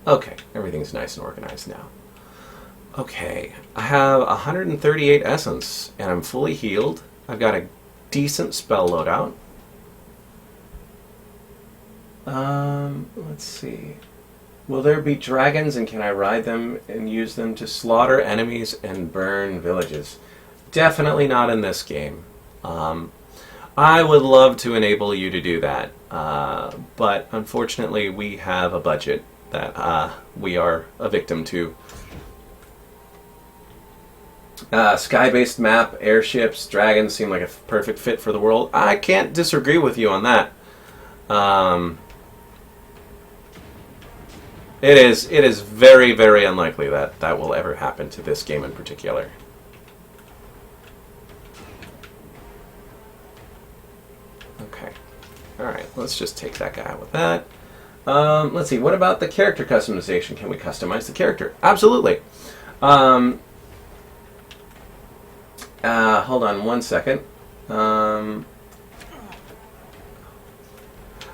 Okay, everything's nice and organized now. Okay, I have 138 essence, and I'm fully healed. I've got a decent spell loadout. Let's see. Will there be dragons, and can I ride them and use them to slaughter enemies and burn villages? Definitely not in this game. I would love to enable you to do that, but unfortunately we have a budget that we are a victim to. Sky-based map, airships, dragons seem like a perfect fit for the world. I can't disagree with you on that. It is very, very unlikely that that will ever happen to this game in particular. Okay. Alright, let's just take that guy out with that. Let's see, what about the character customization? Can we customize the character? Absolutely. Hold on one second.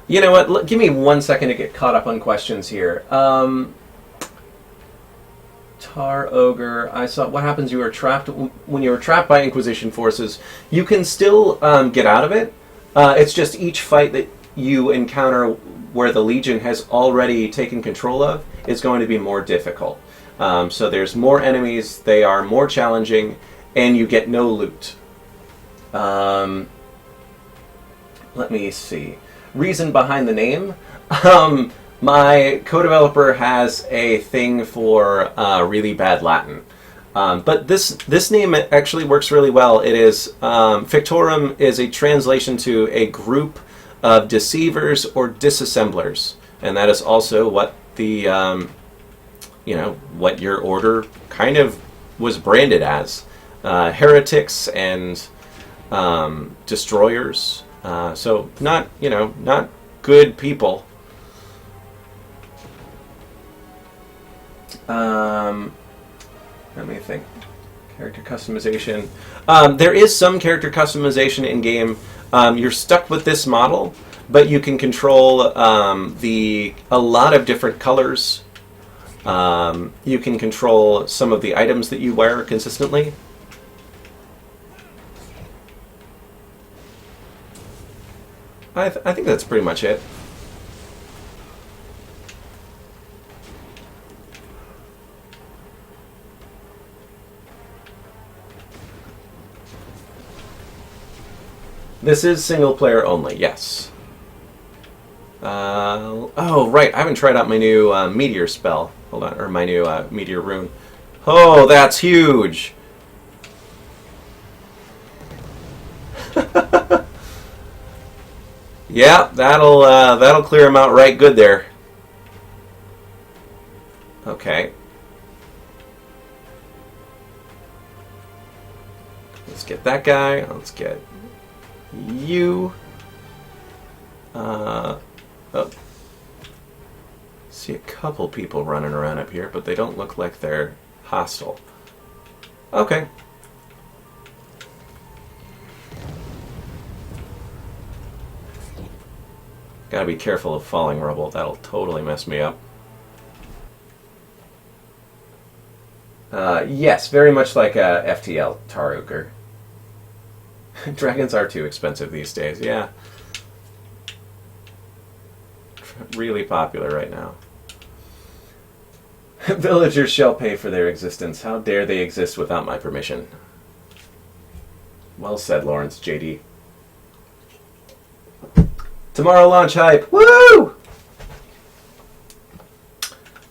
You know what? Give me 1 second to get caught up on questions here. Tar Ogre, I saw what happens. You were trapped when you were trapped by Inquisition forces. You can still get out of it. It's just each fight that you encounter where the Legion has already taken control of is going to be more difficult. So there's more enemies. They are more challenging. And you get no loot. Let me see. Reason behind the name. My co-developer has a thing for really bad Latin. But this name actually works really well. It is Fictorum is a translation to a group of deceivers or disassemblers, and that is also what the what your order kind of was branded as. Heretics and destroyers. So not good people. Let me think. Character customization. There is some character customization in game. You're stuck with this model, but you can control a lot of different colors. You can control some of the items that you wear consistently. I think that's pretty much it. This is single player only, yes. Oh, right, I haven't tried out my new meteor spell. Hold on, or my new meteor rune. Oh, that's huge! Yeah, that'll clear him out right good there. Okay. Let's get that guy. Let's get you. Oh. See a couple people running around up here, but they don't look like they're hostile. Okay. Gotta be careful of falling rubble. That'll totally mess me up. Yes, very much like a FTL Tar Ogre. Dragons are too expensive these days, yeah. Really popular right now. Villagers shall pay for their existence. How dare they exist without my permission? Well said, Lawrence JD. Tomorrow launch hype. Woo!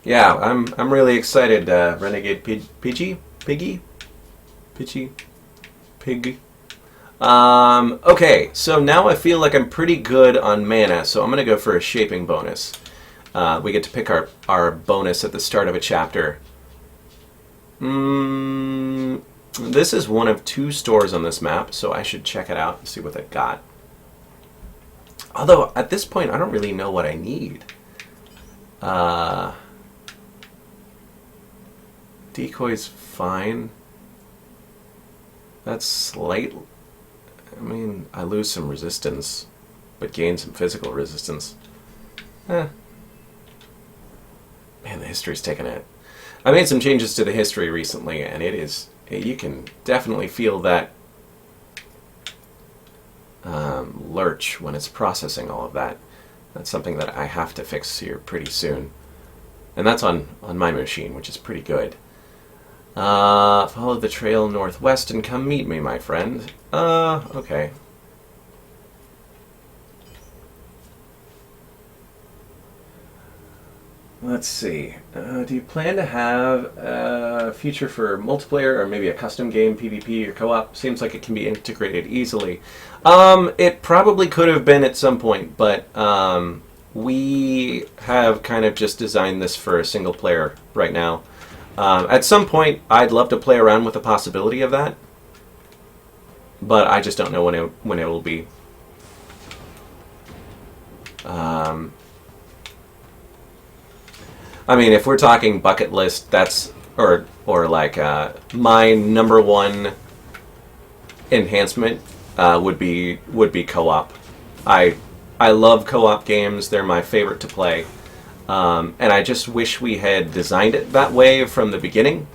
Yeah, I'm really excited. Renegade Pidgey. Okay, so now I feel like I'm pretty good on mana, so I'm gonna go for a shaping bonus. We get to pick our bonus at the start of a chapter. This is one of 2 stores on this map, so I should check it out and see what they've got. Although, at this point, I don't really know what I need. Decoy's fine. That's slight. I mean, I lose some resistance, but gain some physical resistance. Man, the history's taken it. I made some changes to the history recently, and it is... You can definitely feel that lurch when it's processing all of that. That's something that I have to fix here pretty soon. And that's on my machine, which is pretty good. Follow the trail northwest and come meet me, my friend. Okay. Let's see. Do you plan to have a feature for multiplayer or maybe a custom game, PvP or co-op? Seems like it can be integrated easily. It probably could have been at some point, but we have kind of just designed this for a single player right now. At some point, I'd love to play around with the possibility of that, but I just don't know when it will be. I mean, if we're talking bucket list, that's or like my number 1 enhancement would be co-op. I love co-op games. They're my favorite to play. And I just wish we had designed it that way from the beginning.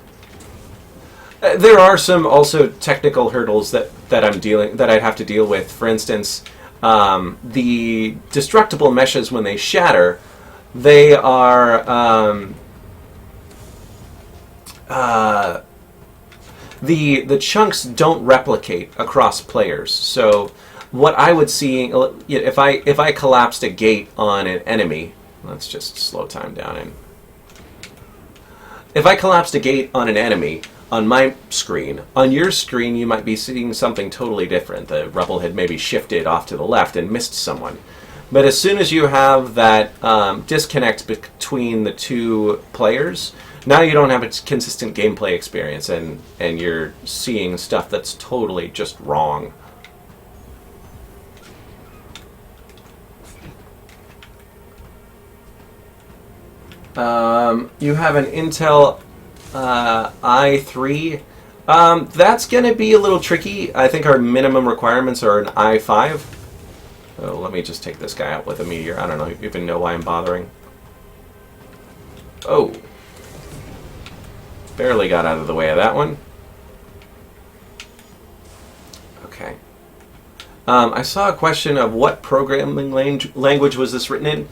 There are some also technical hurdles that I'd have to deal with. For instance, the destructible meshes, when they shatter, they are the chunks don't replicate across players. So what I would see if I collapsed a gate on an enemy. Let's just slow time down. And if I collapsed a gate on an enemy on my screen, on your screen you might be seeing something totally different. The rubble had maybe shifted off to the left and missed someone. But as soon as you have that disconnect between the 2 players, now you don't have a consistent gameplay experience, and you're seeing stuff that's totally just wrong. You have an Intel i3. That's going to be a little tricky. I think our minimum requirements are an i5. Oh, let me just take this guy out with a meteor. I don't even know why I'm bothering. Oh. Barely got out of the way of that one. Okay. I saw a question of what programming language was this written in.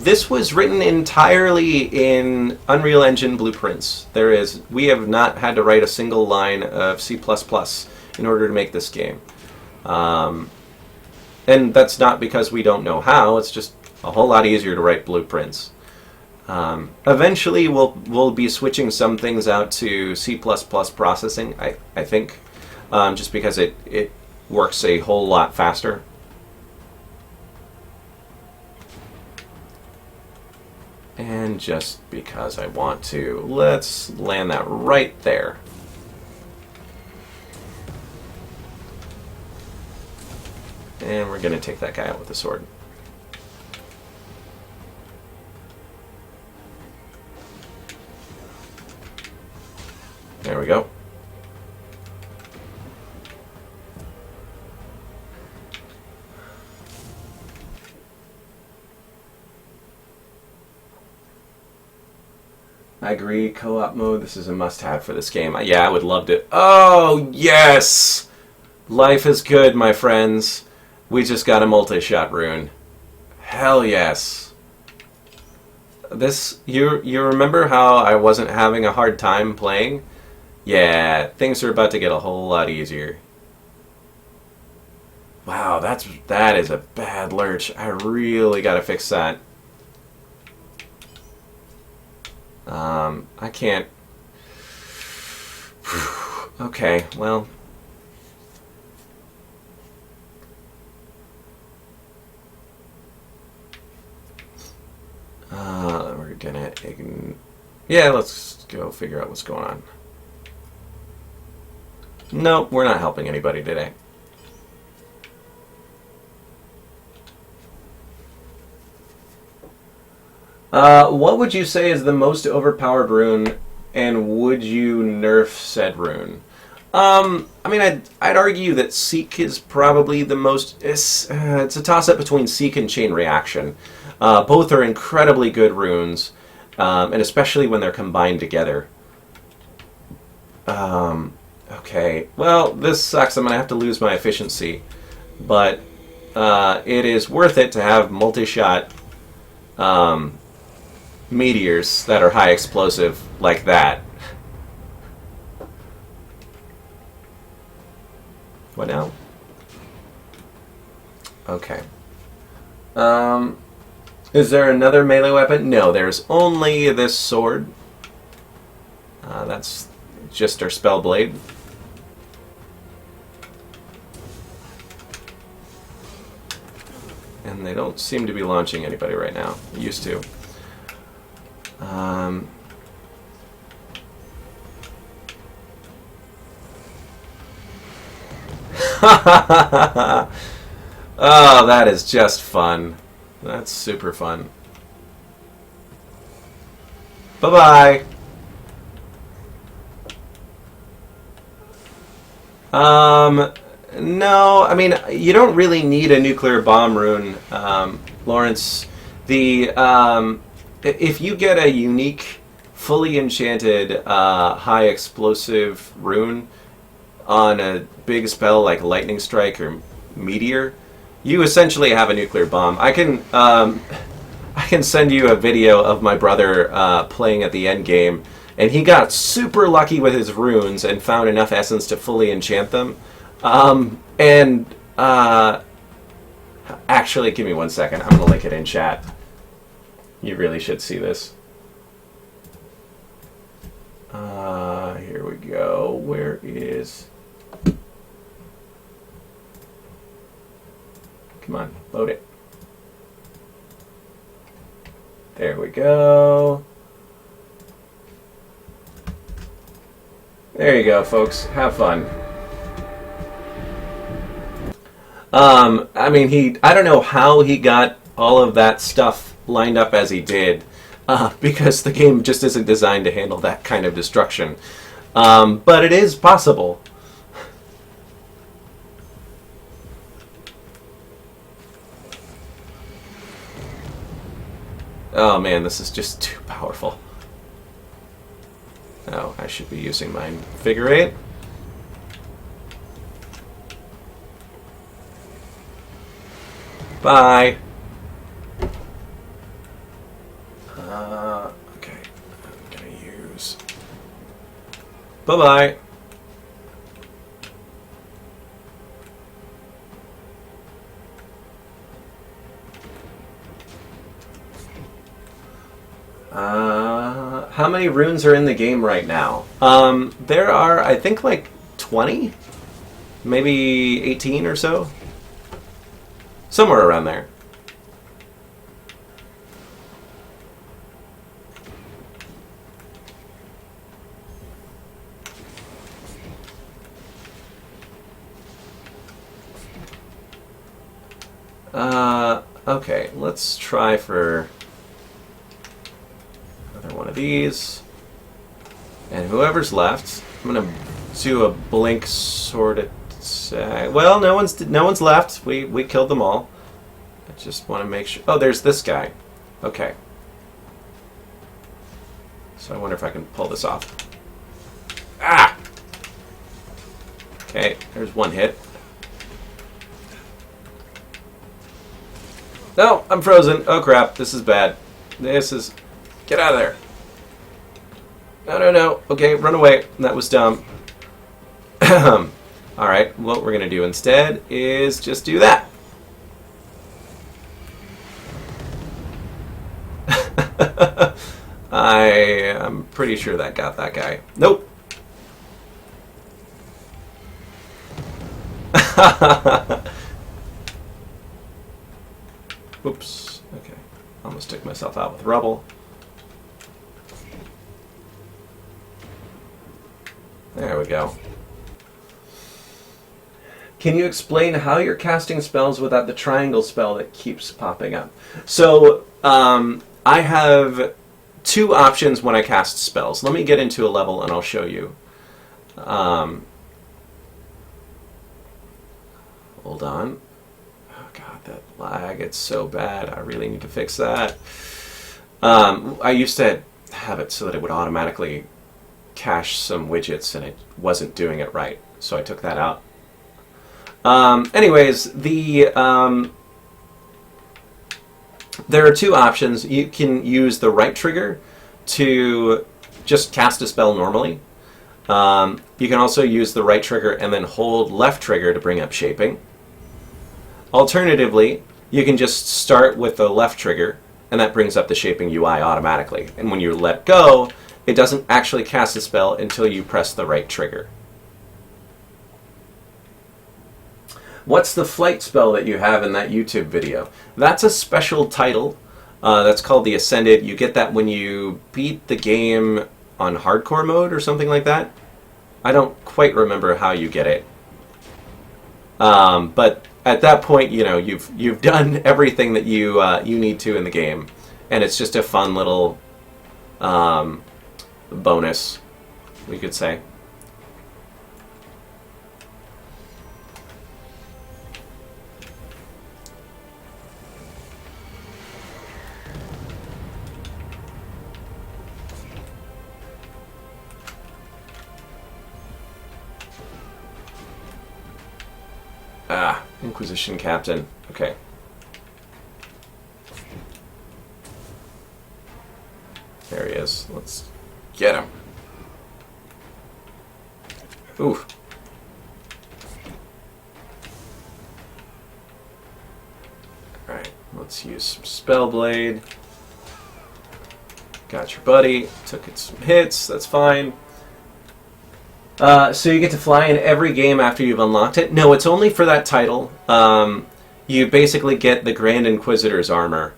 This was written entirely in Unreal Engine blueprints. We have not had to write a single line of C++ in order to make this game. And that's not because we don't know how, it's just a whole lot easier to write blueprints. Eventually we'll be switching some things out to C++ processing, I think, just because it works a whole lot faster. And just because I want to, let's land that right there. And we're going to take that guy out with the sword. There we go. I agree, co-op mode, this is a must-have for this game. Yeah, I would love to. Oh, yes! Life is good, my friends. We just got a multi-shot rune. Hell yes. You remember how I wasn't having a hard time playing? Yeah, things are about to get a whole lot easier. Wow, that is a bad lurch. I really gotta fix that. I can't... Okay, well... we're gonna... Yeah, let's go figure out what's going on. Nope, we're not helping anybody today. What would you say is the most overpowered rune, and would you nerf said rune? I mean, I'd argue that Seek is probably the most... It's a toss-up between Seek and Chain Reaction. Both are incredibly good runes, and especially when they're combined together. Okay, well, this sucks. I'm going to have to lose my efficiency. But it is worth it to have multi-shot meteors that are high explosive like that. What now? Okay. Is there another melee weapon? No, there's only this sword. That's just our spell blade. And they don't seem to be launching anybody right now. Used to. Oh, that is just fun. That's super fun. Bye-bye. No, I mean, you don't really need a nuclear bomb rune, Lawrence. If you get a unique, fully enchanted, high explosive rune on a big spell like Lightning Strike or Meteor, you essentially have a nuclear bomb. I can send you a video of my brother playing at the end game, and he got super lucky with his runes and found enough essence to fully enchant them. Actually, give me 1 second. I'm going to link it in chat. You really should see this. Here we go. Where is... Come on, load it. There we go. There you go, folks. Have fun. I mean, I don't know how he got all of that stuff lined up as he did, because the game just isn't designed to handle that kind of destruction. But it is possible. Oh man, this is just too powerful. Oh, I should be using my figure eight. Bye. Okay, I'm gonna use... Bye-bye. How many runes are in the game right now? There are, I think, like 20? Maybe 18 or so? Somewhere around there. Okay, let's try for another one of these. And whoever's left, I'm gonna do a blink sort of. Well, no one's left. We killed them all. I just want to make sure. Oh, there's this guy. Okay. So I wonder if I can pull this off. Ah! Okay, there's one hit. No, I'm frozen. Oh crap, this is bad. This is... Get out of there. No. Okay, run away. That was dumb. Alright, what we're going to do instead is just do that. I am pretty sure that got that guy. Nope. Oops. Okay. Almost took myself out with rubble. There we go. Can you explain how you're casting spells without the triangle spell that keeps popping up? So, I have two options when I cast spells. Let me get into a level and I'll show you. Hold on. Oh god, that lag, it's so bad. I really need to fix that. I used to have it so that it would automatically cache some widgets and it wasn't doing it right. So I took that out. Anyways, there are two options. You can use the right trigger to just cast a spell normally. You can also use the right trigger and then hold left trigger to bring up shaping. Alternatively, you can just start with the left trigger and that brings up the shaping UI automatically. And when you let go, it doesn't actually cast a spell until you press the right trigger. What's the flight spell that you have in that YouTube video? That's a special title. That's called the Ascended. You get that when you beat the game on hardcore mode or something like that. I don't quite remember how you get it. But at that point, you know, you've done everything that you need to in the game, and it's just a fun little bonus, we could say. Ah, Inquisition Captain. Okay. There he is. Let's get him. Ooh. Alright, let's use some Spellblade. Got your buddy. Took it some hits. That's fine. So you get to fly in every game after you've unlocked it? No, it's only for that title. You basically get the Grand Inquisitor's armor,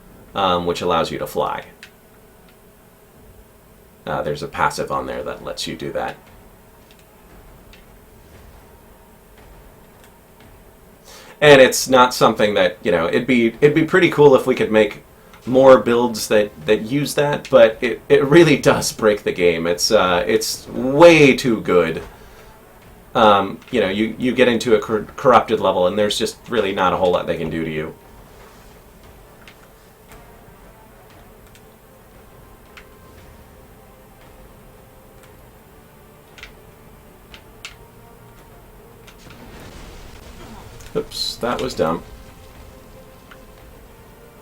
which allows you to fly. There's a passive on there that lets you do that. And it's not something that, you know, it'd be pretty cool if we could make more builds that use that, but it really does break the game. It's way too good. You know, you get into a corrupted level and there's just really not a whole lot they can do to you. Oops, that was dumb.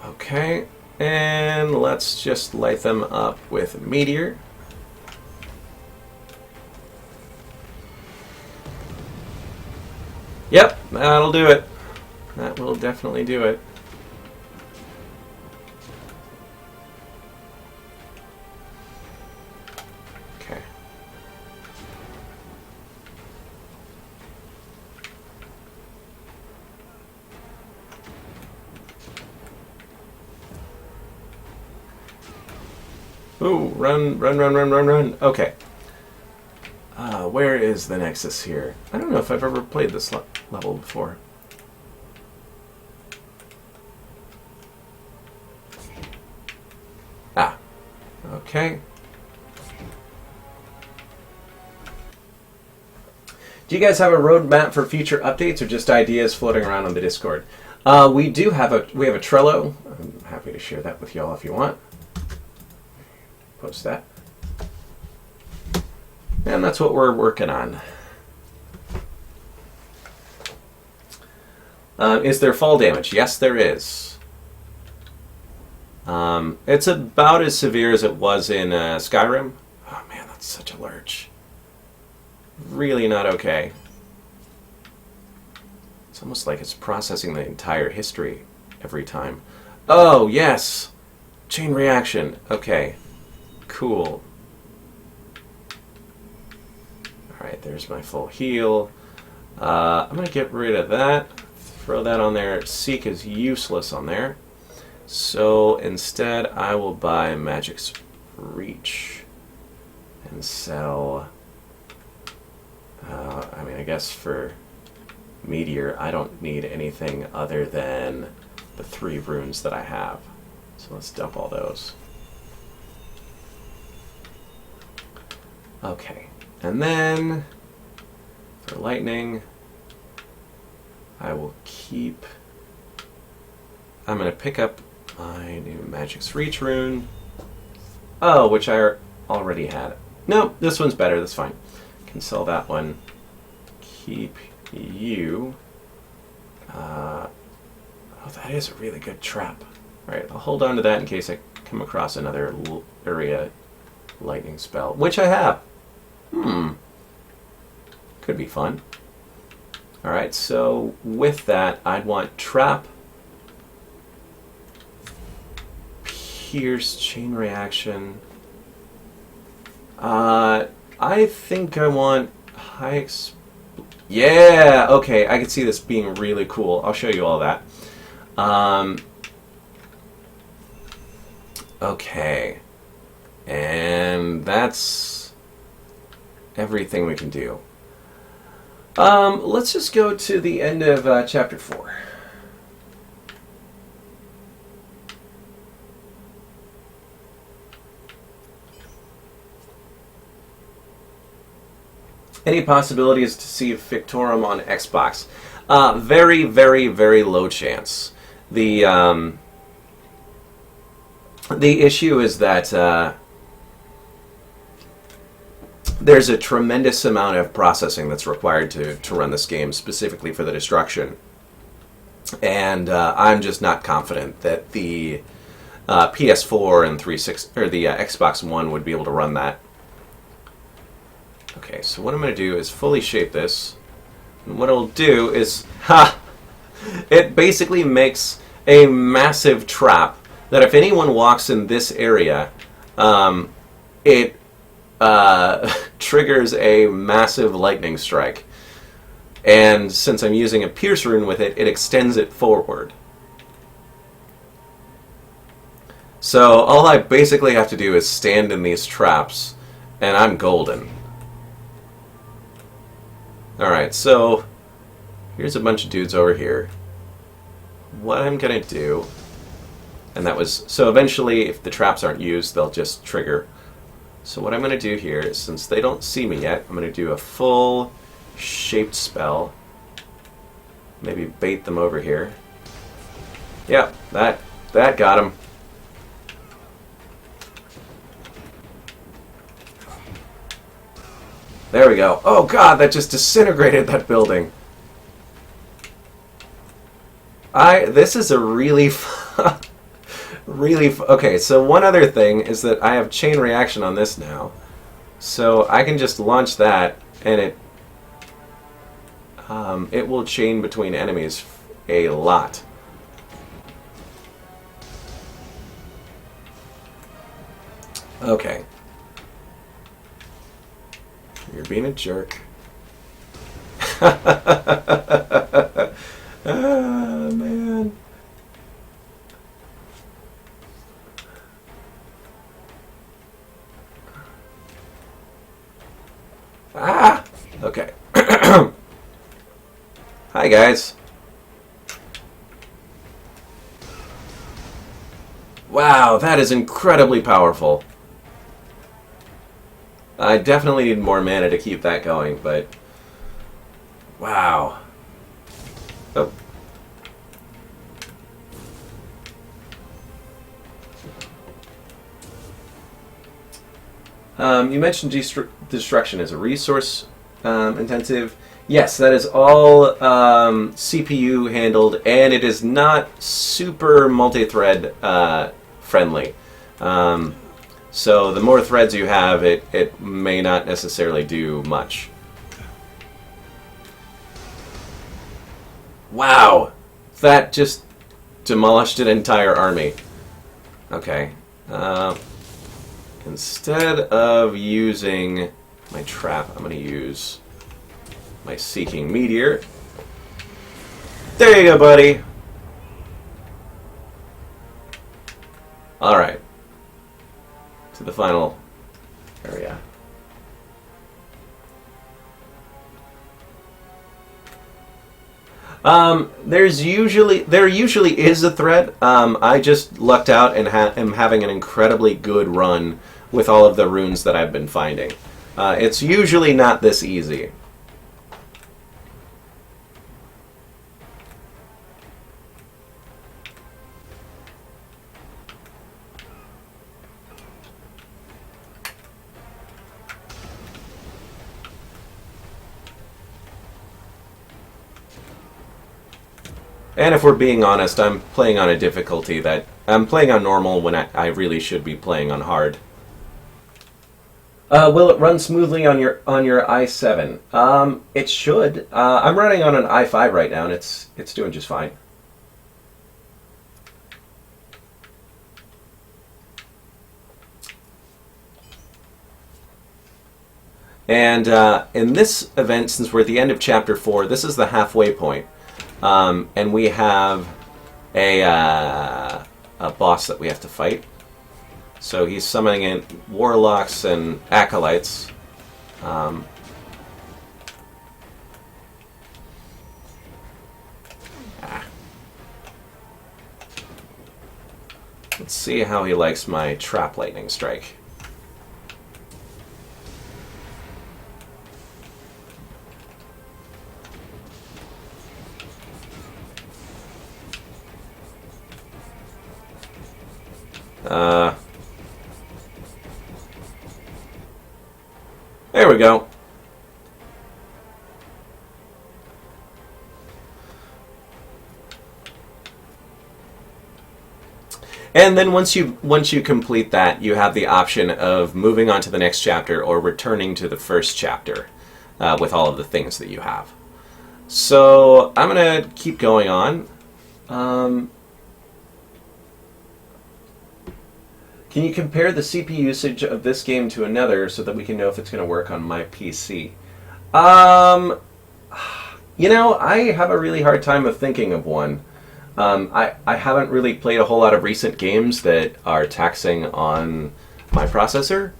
Okay, and let's just light them up with Meteor. Yep, that'll do it. That will definitely do it. Okay. Ooh, run, run, run, run, run, run. Okay. Where is the Nexus here? I don't know if I've ever played this level before. Ah. Okay. Do you guys have a roadmap for future updates or just ideas floating around on the Discord? We have a Trello. I'm happy to share that with y'all if you want. Post that. And that's what we're working on. Is there fall damage? Yes, there is. It's about as severe as it was in Skyrim. Oh man, that's such a lurch. Really not okay. It's almost like it's processing the entire history every time. Oh, yes! Chain reaction. Okay. Cool. Alright, there's my full heal. I'm going to get rid of that. Throw that on there. Seek is useless on there. So instead, I will buy Magic's Reach and sell. I mean, I guess for meteor, I don't need anything other than the 3 runes that I have. So let's dump all those. Okay, and then for lightning, I will keep... I'm going to pick up my new Magic's Reach rune. Oh, which I already had. No, this one's better, that's fine. Can sell that one. Keep you. Oh, that is a really good trap. Alright, I'll hold on to that in case I come across another area lightning spell, which I have. Could be fun. Alright, so with that, I'd want trap, pierce, chain reaction. I think I want high yeah, okay, I can see this being really cool. I'll show you all that. Okay. And that's everything we can do. Let's just go to the end of chapter 4. Any possibilities to see Fictorum on Xbox? Very, very, very low chance. The issue is that there's a tremendous amount of processing that's required to run this game, specifically for the destruction. And I'm just not confident that the PS4 and 360 or the Xbox One would be able to run that. Okay, so what I'm going to do is fully shape this. And what it'll do is, it basically makes a massive trap that if anyone walks in this area, it triggers a massive lightning strike. And since I'm using a pierce rune with it, it extends it forward. So all I basically have to do is stand in these traps, and I'm golden. Alright, so here's a bunch of dudes over here. What I'm going to do, and that was, so eventually if the traps aren't used, they'll just trigger. So what I'm going to do here is, since they don't see me yet, I'm going to do a full shaped spell. Maybe bait them over here. Yep, that got him. There we go. Oh god, that just disintegrated that building. This is a really okay, so one other thing is that I have chain reaction on this now. So I can just launch that and it will chain between enemies a lot. Okay. You're being a jerk. Ah, man. Ah! Okay. Hi, guys. Wow, that is incredibly powerful. I definitely need more mana to keep that going, but... Wow. Oh. You mentioned destruction as a resource intensive. Yes, that is all CPU handled, and it is not super multi-thread friendly. So the more threads you have, it may not necessarily do much. Wow! That just demolished an entire army. Okay. Instead of using my trap, I'm going to use my Seeking Meteor. There you go, buddy! Alright. To the final area. There usually is a threat. I just lucked out and am having an incredibly good run with all of the runes that I've been finding. It's usually not this easy. And if we're being honest, I'm playing on a difficulty that... I'm playing on normal when I really should be playing on hard. Will it run smoothly on your i7? It should. I'm running on an i5 right now, and it's doing just fine. And in this event, since we're at the end of Chapter 4, this is the halfway point. And we have a boss that we have to fight. So he's summoning in warlocks and acolytes. Let's see how he likes my trap lightning strike. There we go. And then once you complete that, you have the option of moving on to the next chapter or returning to the first chapter with all of the things that you have. So I'm going to keep going on. Can you compare the CPU usage of this game to another so that we can know if it's going to work on my PC? You know, I have a really hard time of thinking of one. I haven't really played a whole lot of recent games that are taxing on my processor.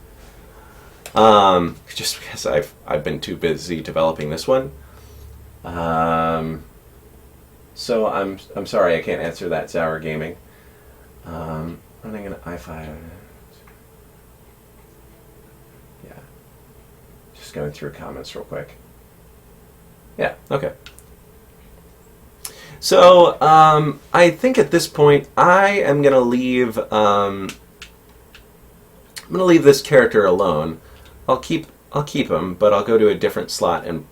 Just because I've been too busy developing this one. So I'm sorry I can't answer that, Sour Gaming. Running an i5. Yeah. Just going through comments real quick. Yeah, okay. So, I think at this point I am going to leave this character alone. I'll keep him, but I'll go to a different slot and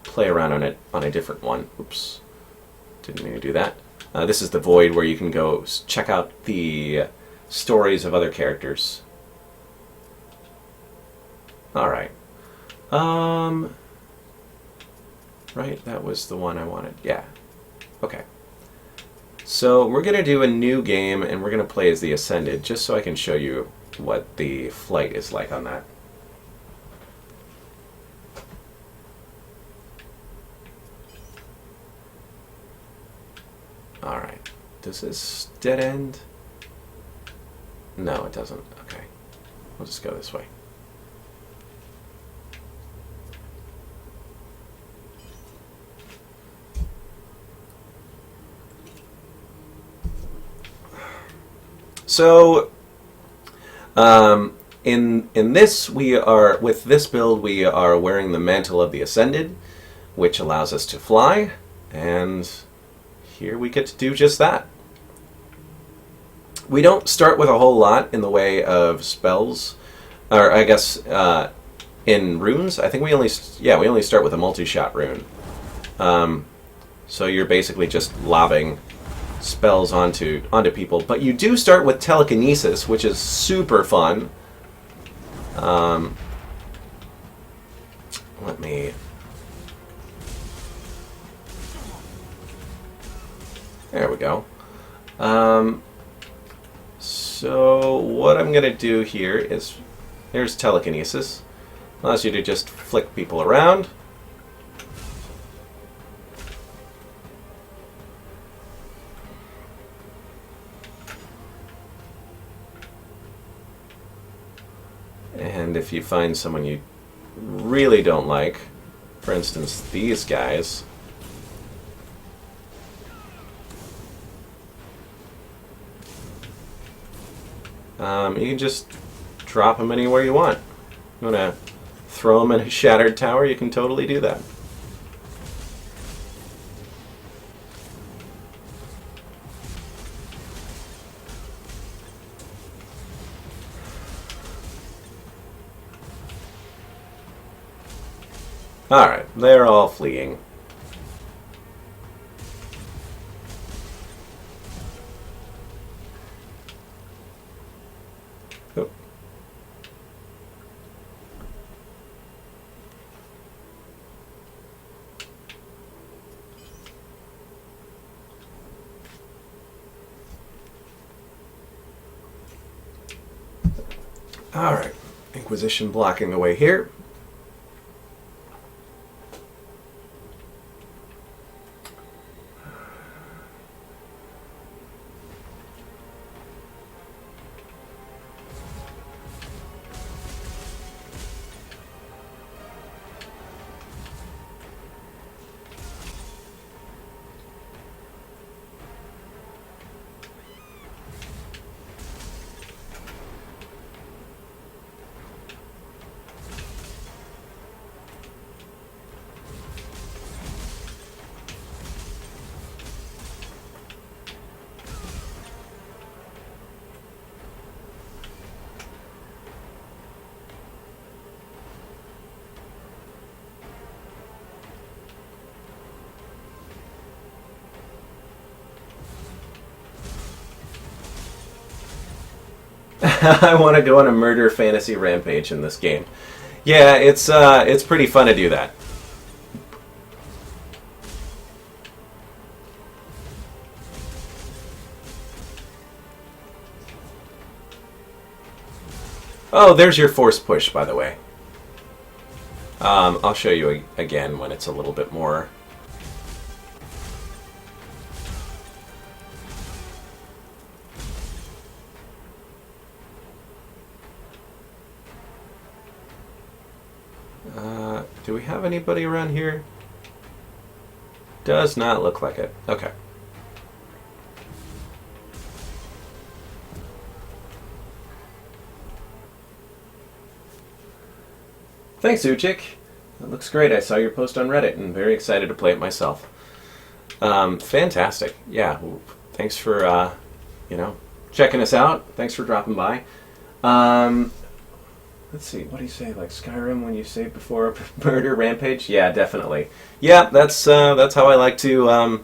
play around on it on a different one. Oops. Didn't mean to do that. This is the Void where you can go check out the stories of other characters. Alright. Right, that was the one I wanted. Yeah. Okay. So we're going to do a new game, and we're going to play as the Ascended, just so I can show you what the flight is like on that. Alright. Does this dead end? No, it doesn't. Okay. We'll just go this way. So, in this with this build we are wearing the Mantle of the Ascended, which allows us to fly, and here we get to do just that. We don't start with a whole lot in the way of spells, or I guess in runes. I think we only start with a multi-shot rune. So you're basically just lobbing spells onto people, but you do start with telekinesis, which is super fun. Let me... There we go. So what I'm going to do here is, there's telekinesis. Allows you to just flick people around. And if you find someone you really don't like, for instance these guys, You can just drop them anywhere you want. You want to throw them in a shattered tower, you can totally do that. Alright, they're all fleeing. Oh. Alright, Inquisition blocking the way here. I want to go on a murder fantasy rampage in this game. Yeah, it's pretty fun to do that. Oh, there's your force push, by the way. I'll show you again when it's a little bit more. Do we have anybody around here? Does not look like it. Okay. Thanks, Uchik. That looks great. I saw your post on Reddit and very excited to play it myself. Fantastic. Yeah. Thanks for, checking us out. Thanks for dropping by. Let's see. What do you say? Like Skyrim when you save before a murder rampage? Yeah, definitely. Yeah, that's how I like to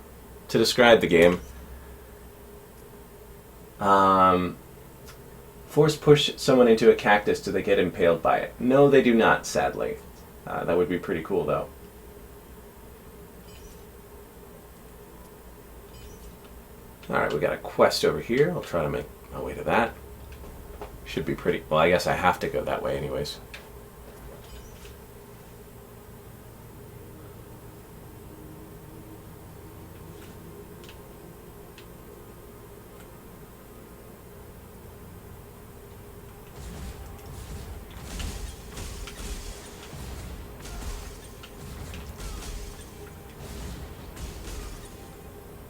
describe the game. Force push someone into a cactus. Do they get impaled by it? No, they do not, sadly. That would be pretty cool, though. Alright, we got a quest over here. I'll try to make my way to that. Should be pretty... Well, I guess I have to go that way anyways.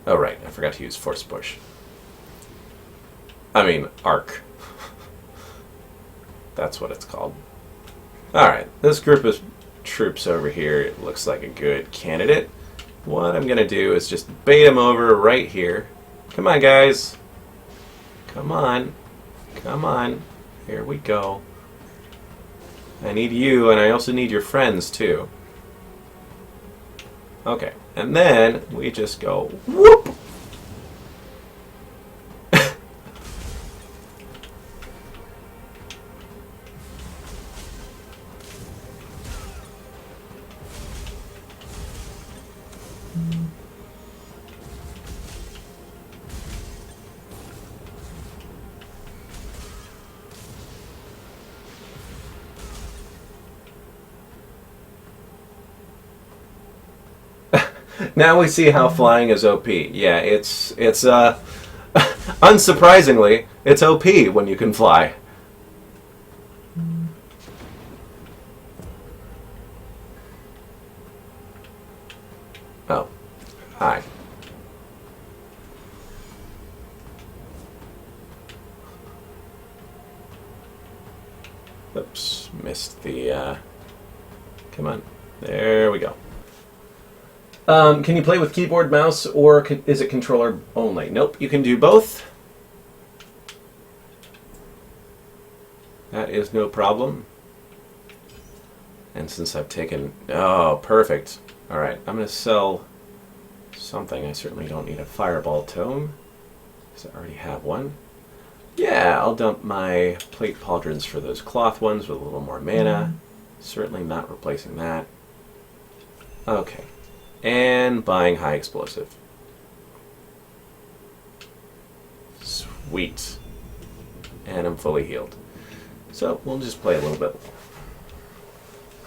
Oh, right. I forgot to use force push. I mean, arc. That's what it's called. Alright, this group of troops over here, it looks like a good candidate. What I'm going to do is just bait them over right here. Come on, guys. Come on. Come on. Here we go. I need you, and I also need your friends, too. Okay, and then we just go whoop! Now we see how flying is OP. Yeah, it's unsurprisingly, it's OP when you can fly. Oh, hi. Oops, missed the, come on. There we go. Can you play with keyboard, mouse, or is it controller only? Nope, you can do both. That is no problem. And since I've taken... Oh, perfect. Alright, I'm going to sell something. I certainly don't need a fireball tome, because I already have one. Yeah, I'll dump my plate pauldrons for those cloth ones with a little more mana. Certainly not replacing that. Okay. And buying high explosive. Sweet. And I'm fully healed. So we'll just play a little bit.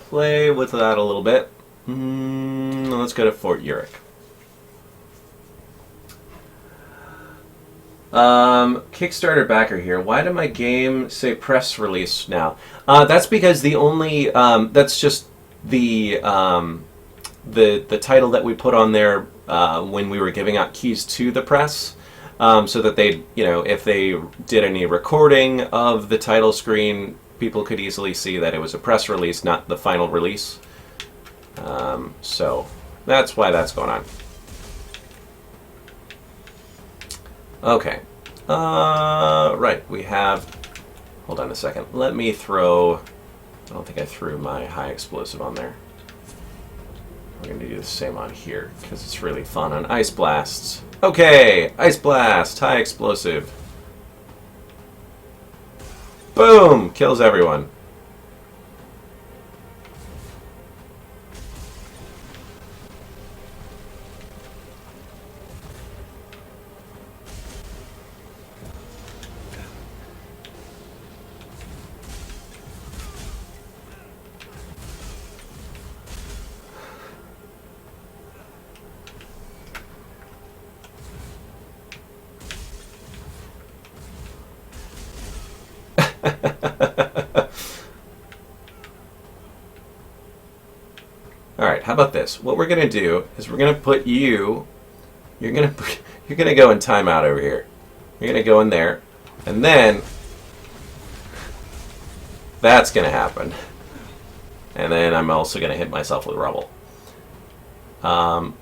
Play with that a little bit. Let's go to Fort Uric. Kickstarter backer here. Why did my game say press release now? That's because the only that's just the title that we put on there when we were giving out keys to the press, so that they, if they did any recording of the title screen, people could easily see that it was a press release, not the final release. So that's why that's going on. Okay. Right, we have... Hold on a second. Let me throw... I don't think I threw my high explosive on there. We're going to do the same on here, because it's really fun on Ice Blasts. Okay, Ice Blast, high explosive. Boom! Kills everyone. Alright, how about this? What we're going to do is we're going to put you... You're going to go in timeout over here. You're going to go in there. And then... That's going to happen. And then I'm also going to hit myself with rubble.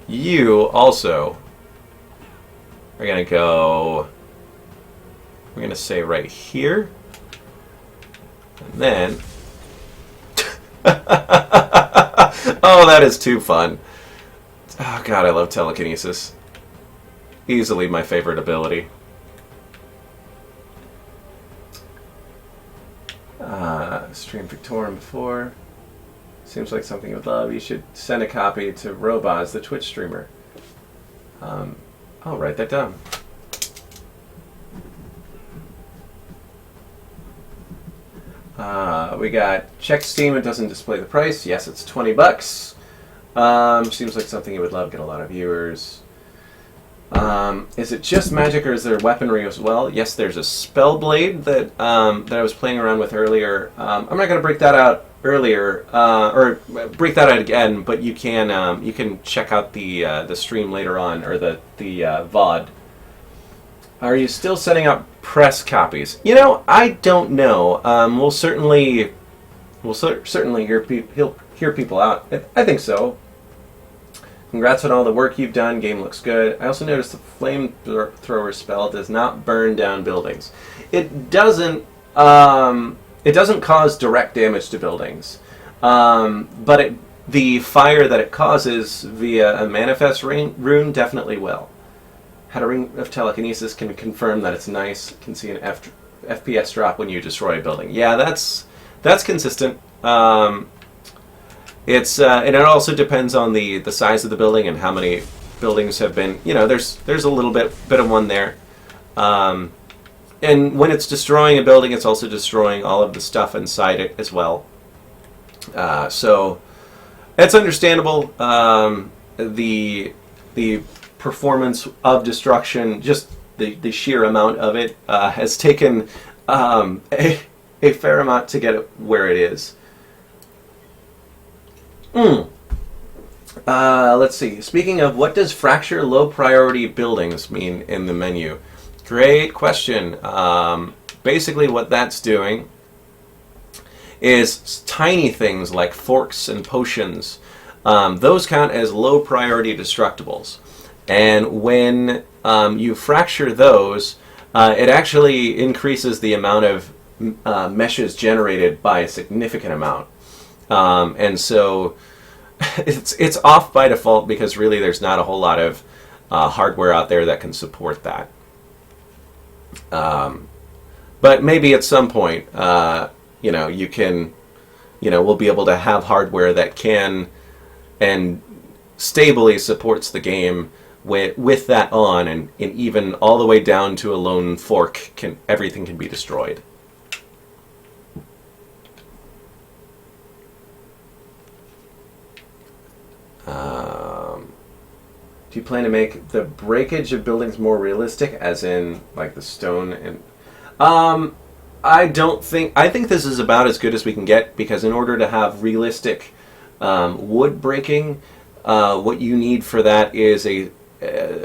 You also are going to go... We're going to say right here. And then... Oh, that is too fun. Oh, God, I love telekinesis. Easily my favorite ability. Stream Fictorum before. Seems like something you would love. You should send a copy to Robaz, the Twitch streamer. I'll write that down. We got check Steam. It doesn't display the price. Yes, it's $20. Seems like something you would love. Get a lot of viewers. Is it just magic, or is there weaponry as well? Yes, there's a spell blade that that I was playing around with earlier. I'm not going to break that out earlier, or break that out again. But you can check out the stream later on, or the VOD. Are you still setting up press copies? I don't know. We'll certainly hear people out. I think so. Congrats on all the work you've done. Game looks good. I also noticed the flamethrower spell does not burn down buildings. It doesn't. It doesn't cause direct damage to buildings, but the fire that it causes via a manifest rune definitely will. Had a ring of telekinesis, can confirm that it's nice. Can see an FPS drop when you destroy a building. Yeah, that's consistent. It's and it also depends on the size of the building and how many buildings have been. There's a little bit of one there. And when it's destroying a building, it's also destroying all of the stuff inside it as well. So it's understandable. The performance of destruction, just the sheer amount of it, has taken a fair amount to get it where it is. Let's see. Speaking of, what does fracture low priority buildings mean in the menu? Great question. Basically what that's doing is tiny things like forks and potions. Those count as low priority destructibles. And when you fracture those, it actually increases the amount of meshes generated by a significant amount. And so it's off by default because really there's not a whole lot of hardware out there that can support that. But maybe at some point, you can, we'll be able to have hardware that can and stably supports the game with that on, and even all the way down to a lone fork, everything can be destroyed. Do you plan to make the breakage of buildings more realistic, as in like the stone and? I think this is about as good as we can get, because in order to have realistic wood breaking, what you need for that is a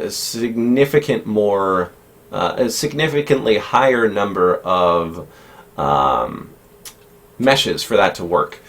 significantly higher number of meshes for that to work.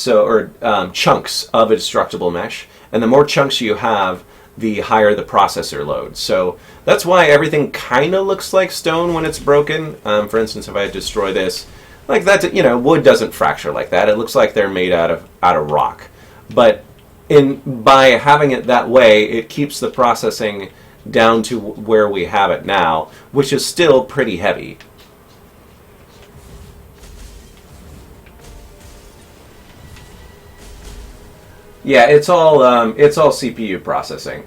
Or chunks of a destructible mesh, and the more chunks you have, the higher the processor load. So that's why everything kind of looks like stone when it's broken. For instance, if I destroy this, like that, wood doesn't fracture like that. It looks like they're made out of rock. But by having it that way, it keeps the processing down to where we have it now, which is still pretty heavy. Yeah, it's all CPU processing.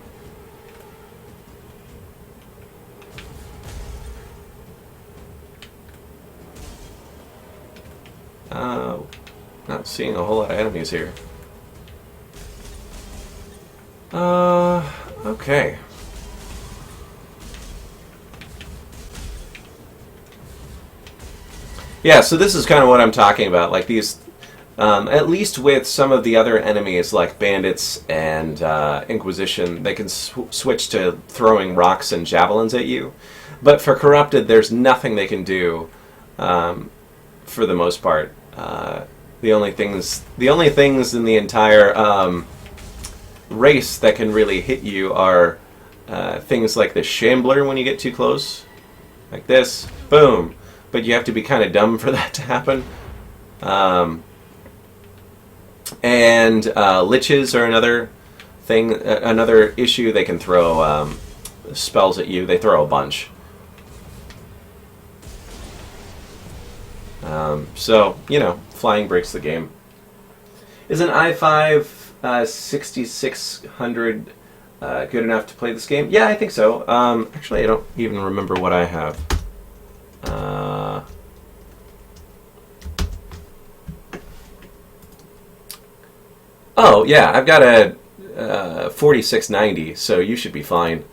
Not seeing a whole lot of enemies here. Okay. Yeah, so this is kind of what I'm talking about. Like these, at least with some of the other enemies like bandits and Inquisition, they can switch to throwing rocks and javelins at you. But for Corrupted, there's nothing they can do for the most part. The only things in the entire race that can really hit you are things like the Shambler when you get too close, like this, boom. But you have to be kind of dumb for that to happen. And Liches are another thing, another issue. They can throw spells at you. They throw a bunch. So, flying breaks the game. Is an i5 6600 good enough to play this game? Yeah, I think so. Actually, I don't even remember what I have. Oh, yeah, I've got a 4690, so you should be fine.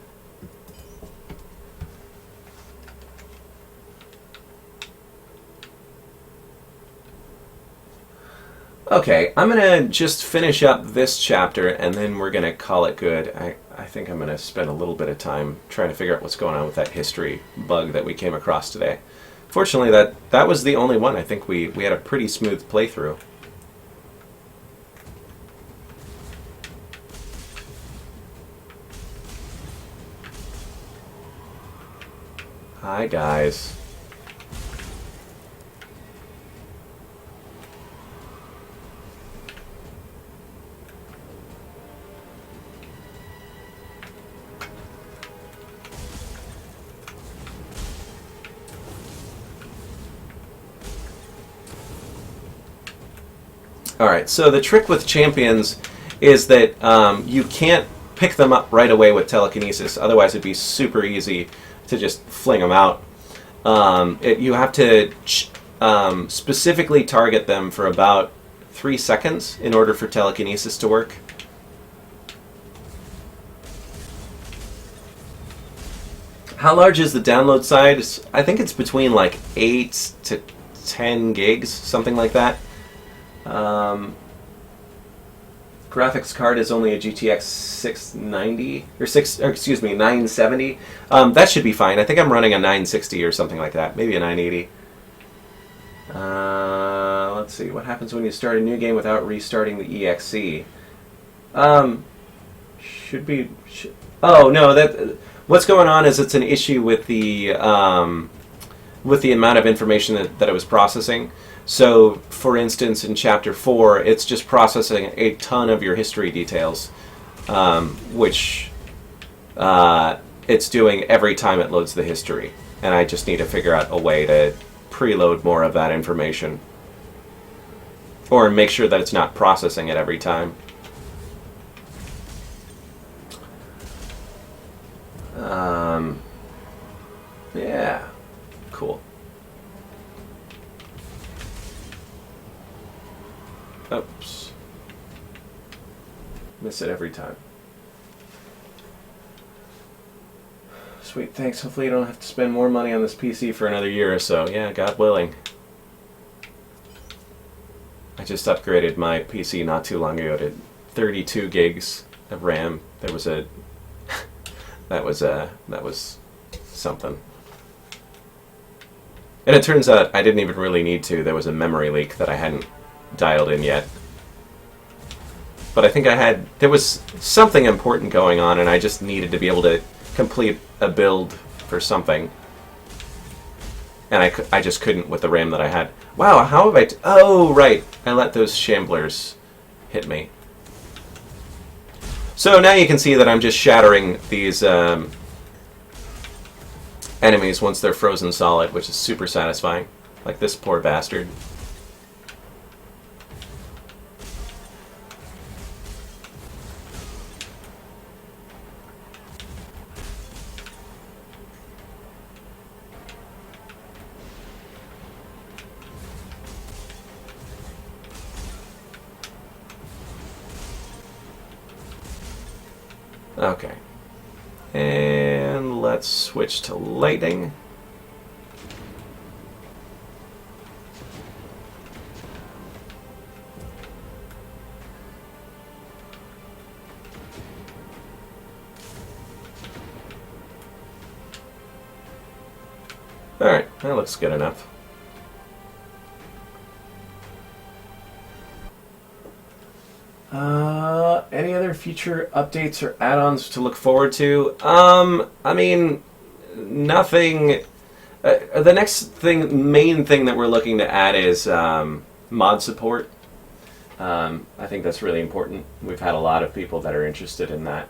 Okay, I'm going to just finish up this chapter, and then we're going to call it good. I think I'm going to spend a little bit of time trying to figure out what's going on with that history bug that we came across today. Fortunately, that was the only one. I think we had a pretty smooth playthrough. Hi, guys. Alright, so the trick with champions is that you can't pick them up right away with telekinesis, otherwise it'd be super easy to just fling them out. You have to specifically target them for about 3 seconds in order for telekinesis to work. How large is the download size? I think it's between like 8 to 10 gigs, something like that. Graphics card is only a GTX 690 or 970. That should be fine. I think I'm running a 960 or something like that, maybe a 980. let's see. What happens when you start a new game without restarting the EXE? Should be... oh, no, that... what's going on is it's an issue with the amount of information that it was processing. So, for instance, in Chapter 4, it's just processing a ton of your history details, which it's doing every time it loads the history. And I just need to figure out a way to preload more of that information. Or make sure that it's not processing it every time. Yeah, cool. Oops. Miss it every time. Sweet, thanks. Hopefully you don't have to spend more money on this PC for another year or so. Yeah, God willing. I just upgraded my PC not too long ago to 32 gigs of RAM. There was a... that was something. And it turns out I didn't even really need to. There was a memory leak that I hadn't dialed in yet. But I think there was something important going on, and I just needed to be able to complete a build for something. And I just couldn't with the RAM that I had. Wow, how have oh, right. I let those shamblers hit me. So now you can see that I'm just shattering these enemies once they're frozen solid, which is super satisfying. Like this poor bastard. Okay. And let's switch to lightning. Alright, that looks good enough. Any other future updates or add-ons to look forward to? I mean, nothing. The next main thing that we're looking to add is mod support. I think that's really important. We've had a lot of people that are interested in that.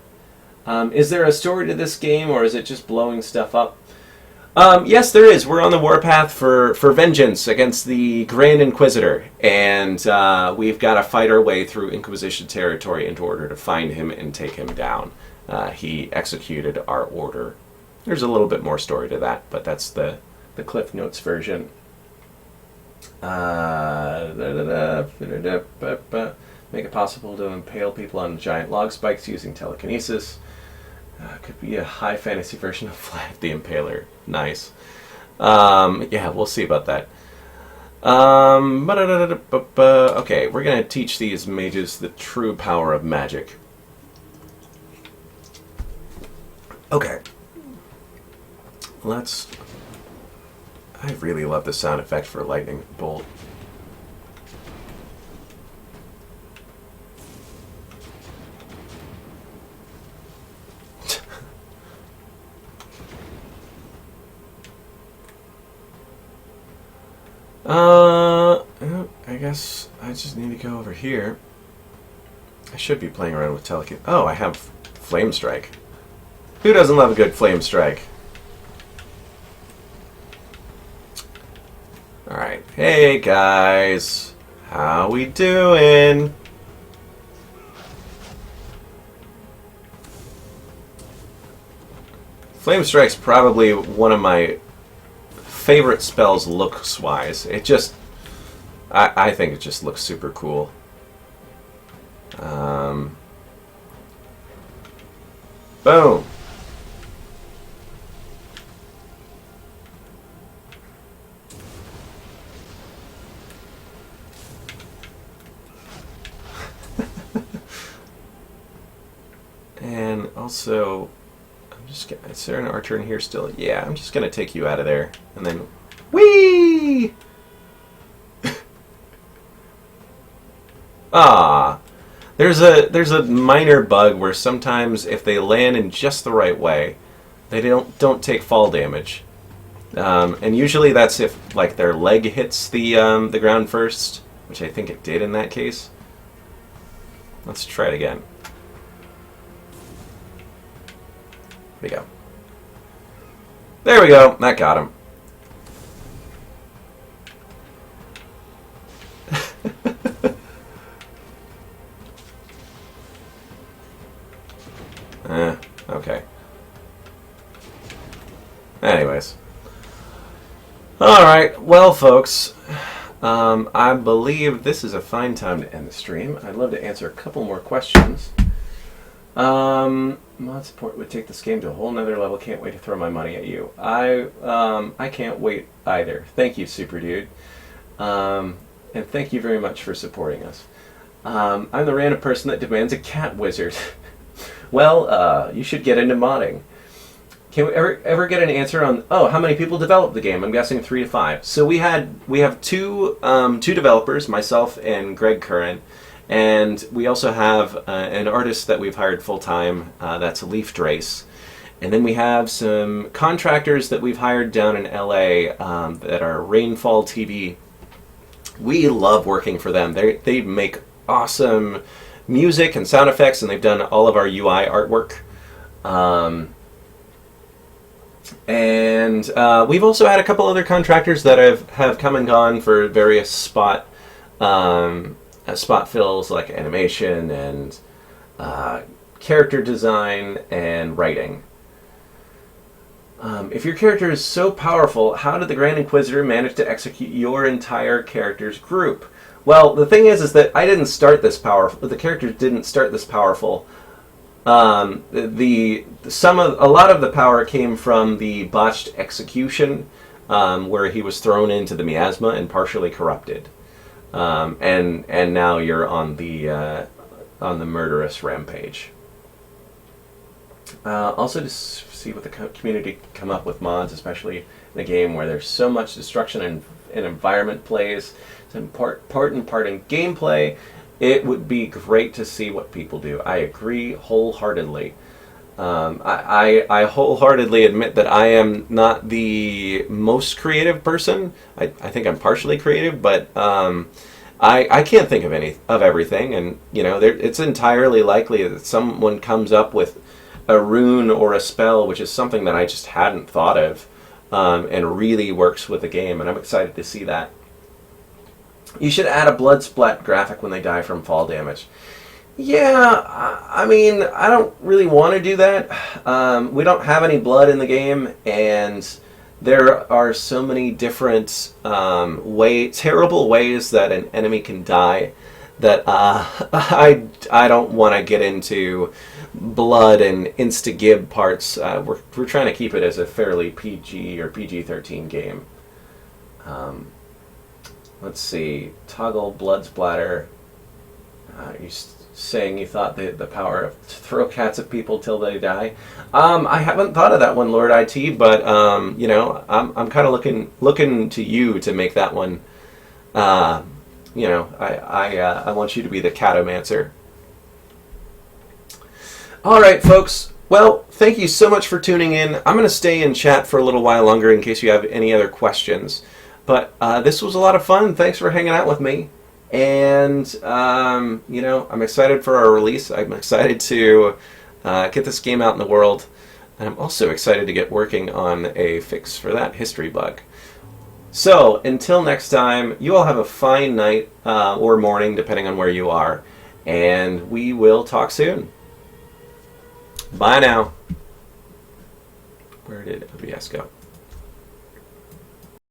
Is there a story to this game, or is it just blowing stuff up? Yes, there is. We're on the warpath for vengeance against the Grand Inquisitor, and we've got to fight our way through Inquisition territory in order to find him and take him down. He executed our order. There's a little bit more story to that, but that's the Cliff Notes version. Make it possible to impale people on giant log spikes using telekinesis. Could be a high fantasy version of Vlad the Impaler. Nice. Yeah, we'll see about that. Okay, we're going to teach these mages the true power of magic. Okay. I really love the sound effect for a lightning bolt. I guess I just need to go over here. I should be playing around with telekinesis. Oh, I have Flame Strike. Who doesn't love a good Flame Strike? Alright. Hey, guys. How we doing? Flame Strike's probably one of my favorite spells looks-wise. It just... I think it just looks super cool. Boom! And also, is there an archer in here still? Yeah, I'm just gonna take you out of there, and then, whee! Ah, there's a minor bug where sometimes if they land in just the right way, they don't take fall damage. And usually that's if like their leg hits the ground first, which I think it did in that case. Let's try it again. There we go. There we go. That got him. Okay. Anyways. Alright, well, folks, I believe this is a fine time to end the stream. I'd love to answer a couple more questions. Mod support would take this game to a whole nother level. Can't wait to throw my money at you. I can't wait either. Thank you, Super Dude. And thank you very much for supporting us. I'm the random person that demands a cat wizard. Well, you should get into modding. Can we ever get an answer on how many people developed the game? I'm guessing 3 to 5. So we have two developers, myself and Greg Curran, and we also have an artist that we've hired full time. That's Leaf Drace, and then we have some contractors that we've hired down in LA that are Rainfall TV. We love working for them. They make awesome music and sound effects, and they've done all of our UI artwork. And we've also had a couple other contractors that have come and gone for various spot fills like animation and character design and writing. If your character is so powerful, how did the Grand Inquisitor manage to execute your entire character's group? Well, the thing is that I didn't start this powerful. The characters didn't start this powerful. A lot of the power came from the botched execution, where he was thrown into the miasma and partially corrupted, and now you're on the murderous rampage. Also, to see what the community come up with mods, especially in a game where there's so much destruction and environment plays. It's important part in gameplay. It would be great to see what people do. I agree wholeheartedly. I wholeheartedly admit that I am not the most creative person. I think I'm partially creative, but I can't think of everything. And it's entirely likely that someone comes up with a rune or a spell, which is something that I just hadn't thought of, and really works with the game. And I'm excited to see that. You should add a blood splat graphic when they die from fall damage. Yeah, I mean, I don't really want to do that. We don't have any blood in the game, and there are so many different terrible ways that an enemy can die that I don't want to get into blood and insta-gib parts. We're trying to keep it as a fairly PG or PG-13 game. Let's see. Toggle blood splatter. You're saying you thought the power to throw cats at people till they die. I haven't thought of that one, Lord IT, but I'm kind of looking to you to make that one. I want you to be the catomancer. All right, folks. Well, thank you so much for tuning in. I'm going to stay in chat for a little while longer in case you have any other questions. But this was a lot of fun. Thanks for hanging out with me. And, I'm excited for our release. I'm excited to get this game out in the world. And I'm also excited to get working on a fix for that history bug. So, until next time, you all have a fine night or morning, depending on where you are. And we will talk soon. Bye now. Where did OBS go?